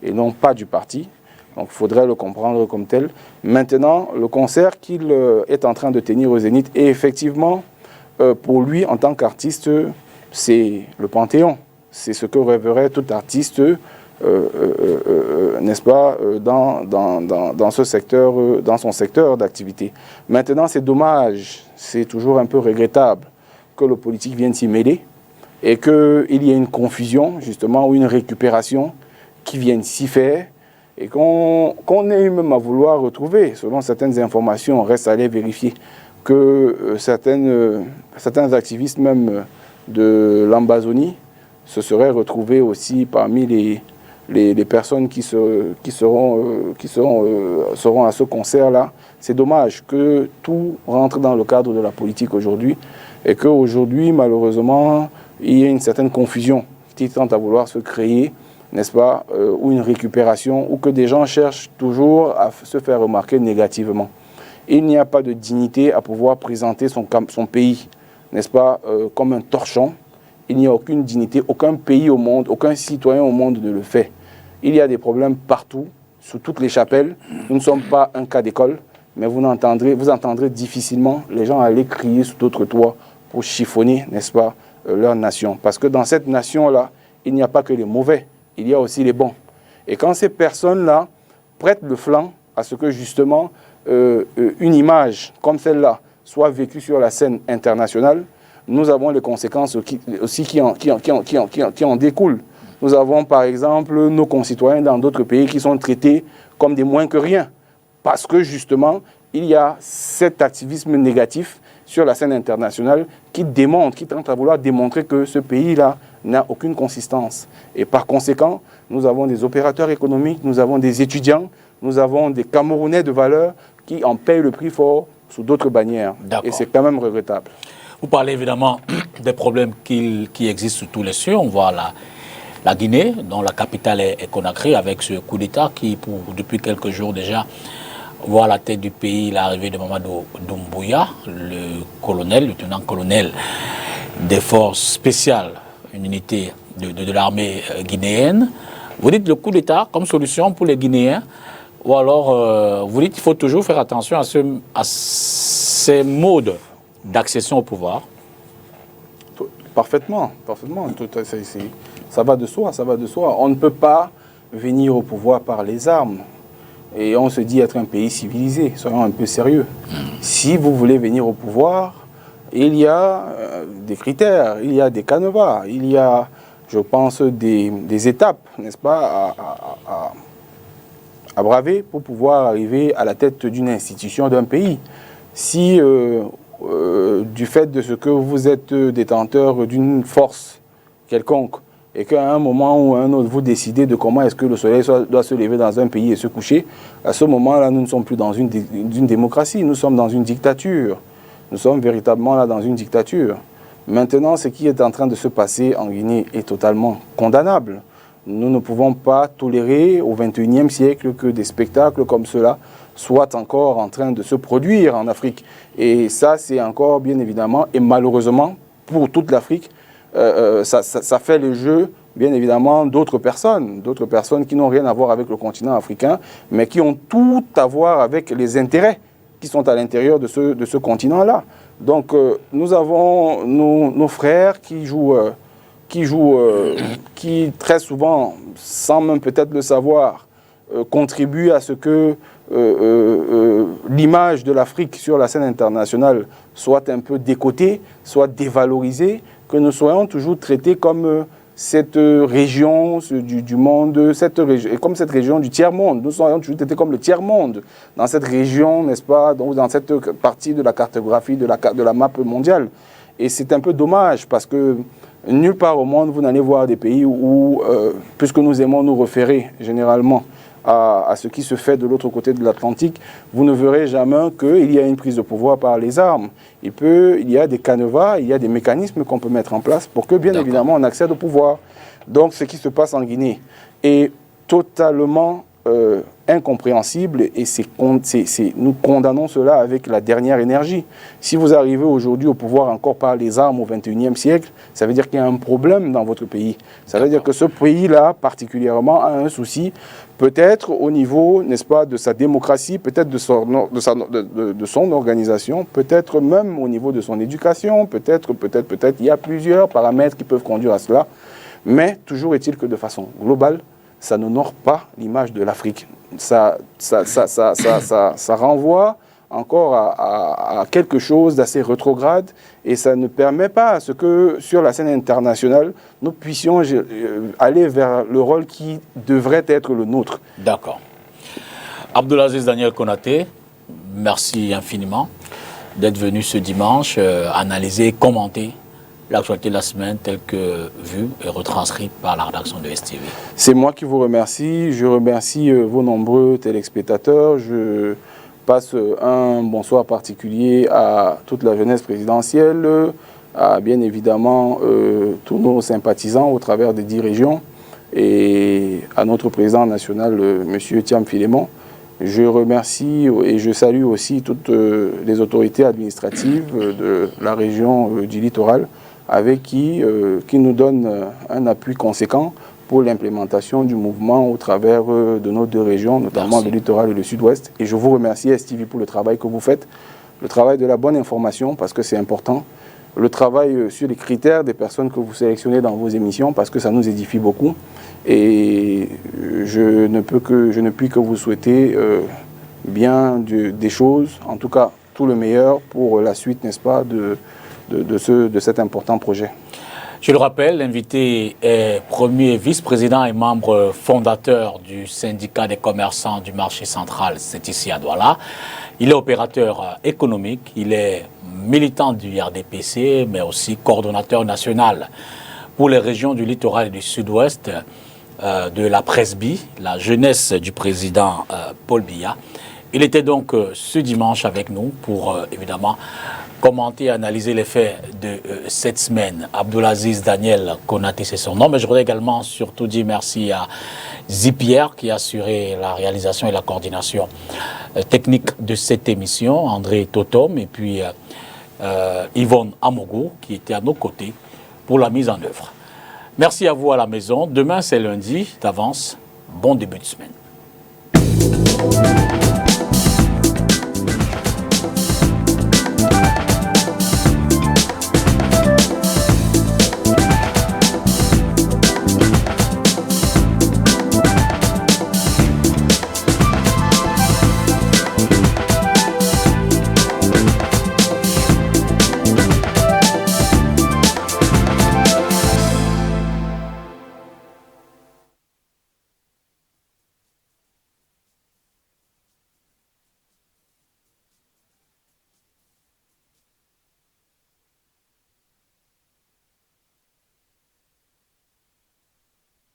et non pas du parti. Donc, il faudrait le comprendre comme tel. Maintenant, le concert qu'il est en train de tenir au Zénith, et effectivement, pour lui, en tant qu'artiste, c'est le Panthéon. C'est ce que rêverait tout artiste, n'est-ce pas, dans ce secteur, dans son secteur d'activité. Maintenant, c'est dommage, c'est toujours un peu regrettable que le politique vienne s'y mêler et qu'il y ait une confusion, justement, ou une récupération qui vienne s'y faire et qu'on ait même à vouloir retrouver, selon certaines informations, on reste à aller vérifier, que certains activistes même de l'Ambazonie se serait retrouvé aussi parmi les personnes qui seront à ce concert-là. C'est dommage que tout rentre dans le cadre de la politique aujourd'hui et qu'aujourd'hui, malheureusement, il y ait une certaine confusion qui tente à vouloir se créer, n'est-ce pas, ou une récupération, ou que des gens cherchent toujours à se faire remarquer négativement. Il n'y a pas de dignité à pouvoir présenter son pays, n'est-ce pas, comme un torchon. Il n'y a aucune dignité, aucun pays au monde, aucun citoyen au monde ne le fait. Il y a des problèmes partout, sous toutes les chapelles. Nous ne sommes pas un cas d'école, mais vous entendrez difficilement les gens aller crier sous d'autres toits pour chiffonner, n'est-ce pas, leur nation. Parce que dans cette nation-là, il n'y a pas que les mauvais, il y a aussi les bons. Et quand ces personnes-là prêtent le flanc à ce que justement une image comme celle-là soit vécue sur la scène internationale, nous avons les conséquences aussi qui en découlent. Nous avons par exemple nos concitoyens dans d'autres pays qui sont traités comme des moins que rien. Parce que justement, il y a cet activisme négatif sur la scène internationale qui tente à vouloir démontrer que ce pays-là n'a aucune consistance. Et par conséquent, nous avons des opérateurs économiques, nous avons des étudiants, nous avons des Camerounais de valeur qui en payent le prix fort sous d'autres bannières. Et c'est quand même regrettable. Vous parlez évidemment des problèmes qui existent sous tous les cieux. On voit la Guinée, dont la capitale est Conakry, avec ce coup d'État qui, depuis quelques jours déjà, voit à la tête du pays l'arrivée de Mamadou Doumbouya, le lieutenant-colonel des forces spéciales, une unité de l'armée guinéenne. Vous dites le coup d'État comme solution pour les Guinéens, ou alors vous dites qu'il faut toujours faire attention à ces modes d'accession au pouvoir? Parfaitement. Ça va de soi. On ne peut pas venir au pouvoir par les armes. Et on se dit être un pays civilisé. Soyons un peu sérieux. Si vous voulez venir au pouvoir, il y a des critères, il y a des canevas, il y a, je pense, des étapes, n'est-ce pas, à braver pour pouvoir arriver à la tête d'une institution, d'un pays. Si, du fait de ce que vous êtes détenteur d'une force quelconque, et qu'à un moment ou à un autre, vous décidez de comment est-ce que le soleil doit se lever dans un pays et se coucher, à ce moment-là, nous ne sommes plus dans une démocratie, nous sommes dans une dictature. Nous sommes véritablement là dans une dictature. Maintenant, ce qui est en train de se passer en Guinée est totalement condamnable. Nous ne pouvons pas tolérer au XXIe siècle que des spectacles comme cela soient encore en train de se produire en Afrique. Et ça, c'est encore, bien évidemment, et malheureusement, pour toute l'Afrique, ça fait le jeu, bien évidemment, d'autres personnes qui n'ont rien à voir avec le continent africain, mais qui ont tout à voir avec les intérêts qui sont à l'intérieur de ce continent-là. Donc, nous avons nos frères qui très souvent, sans même peut-être le savoir, contribuent à ce que l'image de l'Afrique sur la scène internationale soit un peu décotée, soit dévalorisée, que nous soyons toujours traités comme cette région du monde, comme cette région du tiers-monde. Nous soyons toujours traités comme le tiers-monde dans cette région, n'est-ce pas, dans cette partie de la cartographie, de la map mondiale. Et c'est un peu dommage parce que nulle part au monde, vous n'allez voir des pays où, puisque nous aimons nous référer généralement à ce qui se fait de l'autre côté de l'Atlantique, vous ne verrez jamais qu'il y a une prise de pouvoir par les armes. Il y a des canevas, il y a des mécanismes qu'on peut mettre en place pour que, bien évidemment, on accède au pouvoir. Donc, ce qui se passe en Guinée est totalement incompréhensible et nous condamnons cela avec la dernière énergie. Si vous arrivez aujourd'hui au pouvoir encore par les armes au XXIe siècle, ça veut dire qu'il y a un problème dans votre pays. Ça veut dire que ce pays-là, particulièrement, a un souci, peut-être au niveau, n'est-ce pas, de sa démocratie, peut-être de son organisation, peut-être même au niveau de son éducation, peut-être, il y a plusieurs paramètres qui peuvent conduire à cela. Mais toujours est-il que de façon globale, ça n'honore pas l'image de l'Afrique. Ça renvoie encore à quelque chose d'assez rétrograde et ça ne permet pas à ce que, sur la scène internationale, nous puissions aller vers le rôle qui devrait être le nôtre. D'accord. Abdelaziz Daniel Konaté, merci infiniment d'être venu ce dimanche analyser et commenter l'actualité de la semaine telle que vue et retranscrite par la rédaction de STV. C'est moi qui vous remercie. Je remercie vos nombreux téléspectateurs. Je passe un bonsoir particulier à toute la jeunesse présidentielle, à bien évidemment tous nos sympathisants au travers des 10 régions et à notre président national, M. Thiam Philémon. Je remercie et je salue aussi toutes les autorités administratives de la région du littoral avec qui nous donnent un appui conséquent pour l'implémentation du mouvement au travers de nos 2 régions, notamment le littoral et le sud-ouest. Et je vous remercie, STV, pour le travail que vous faites, le travail de la bonne information, parce que c'est important, le travail sur les critères des personnes que vous sélectionnez dans vos émissions, parce que ça nous édifie beaucoup. Et je ne puis que vous souhaiter bien des choses, en tout cas tout le meilleur pour la suite, n'est-ce pas, de cet important projet. Je le rappelle, l'invité est premier vice-président et membre fondateur du syndicat des commerçants du marché central, c'est ici à Douala. Il est opérateur économique, il est militant du RDPC, mais aussi coordonnateur national pour les régions du littoral et du sud-ouest de la Presby, la jeunesse du président Paul Biya. Il était donc ce dimanche avec nous pour évidemment commenter et analyser les faits de cette semaine. Abdulaziz Daniel Konaté, c'est son nom, mais je voudrais également surtout dire merci à Zipierre qui a assuré la réalisation et la coordination technique de cette émission, André Totom et puis Yvonne Amogo qui était à nos côtés pour la mise en œuvre. Merci à vous à la maison. Demain, c'est lundi d'avance. Bon début de semaine.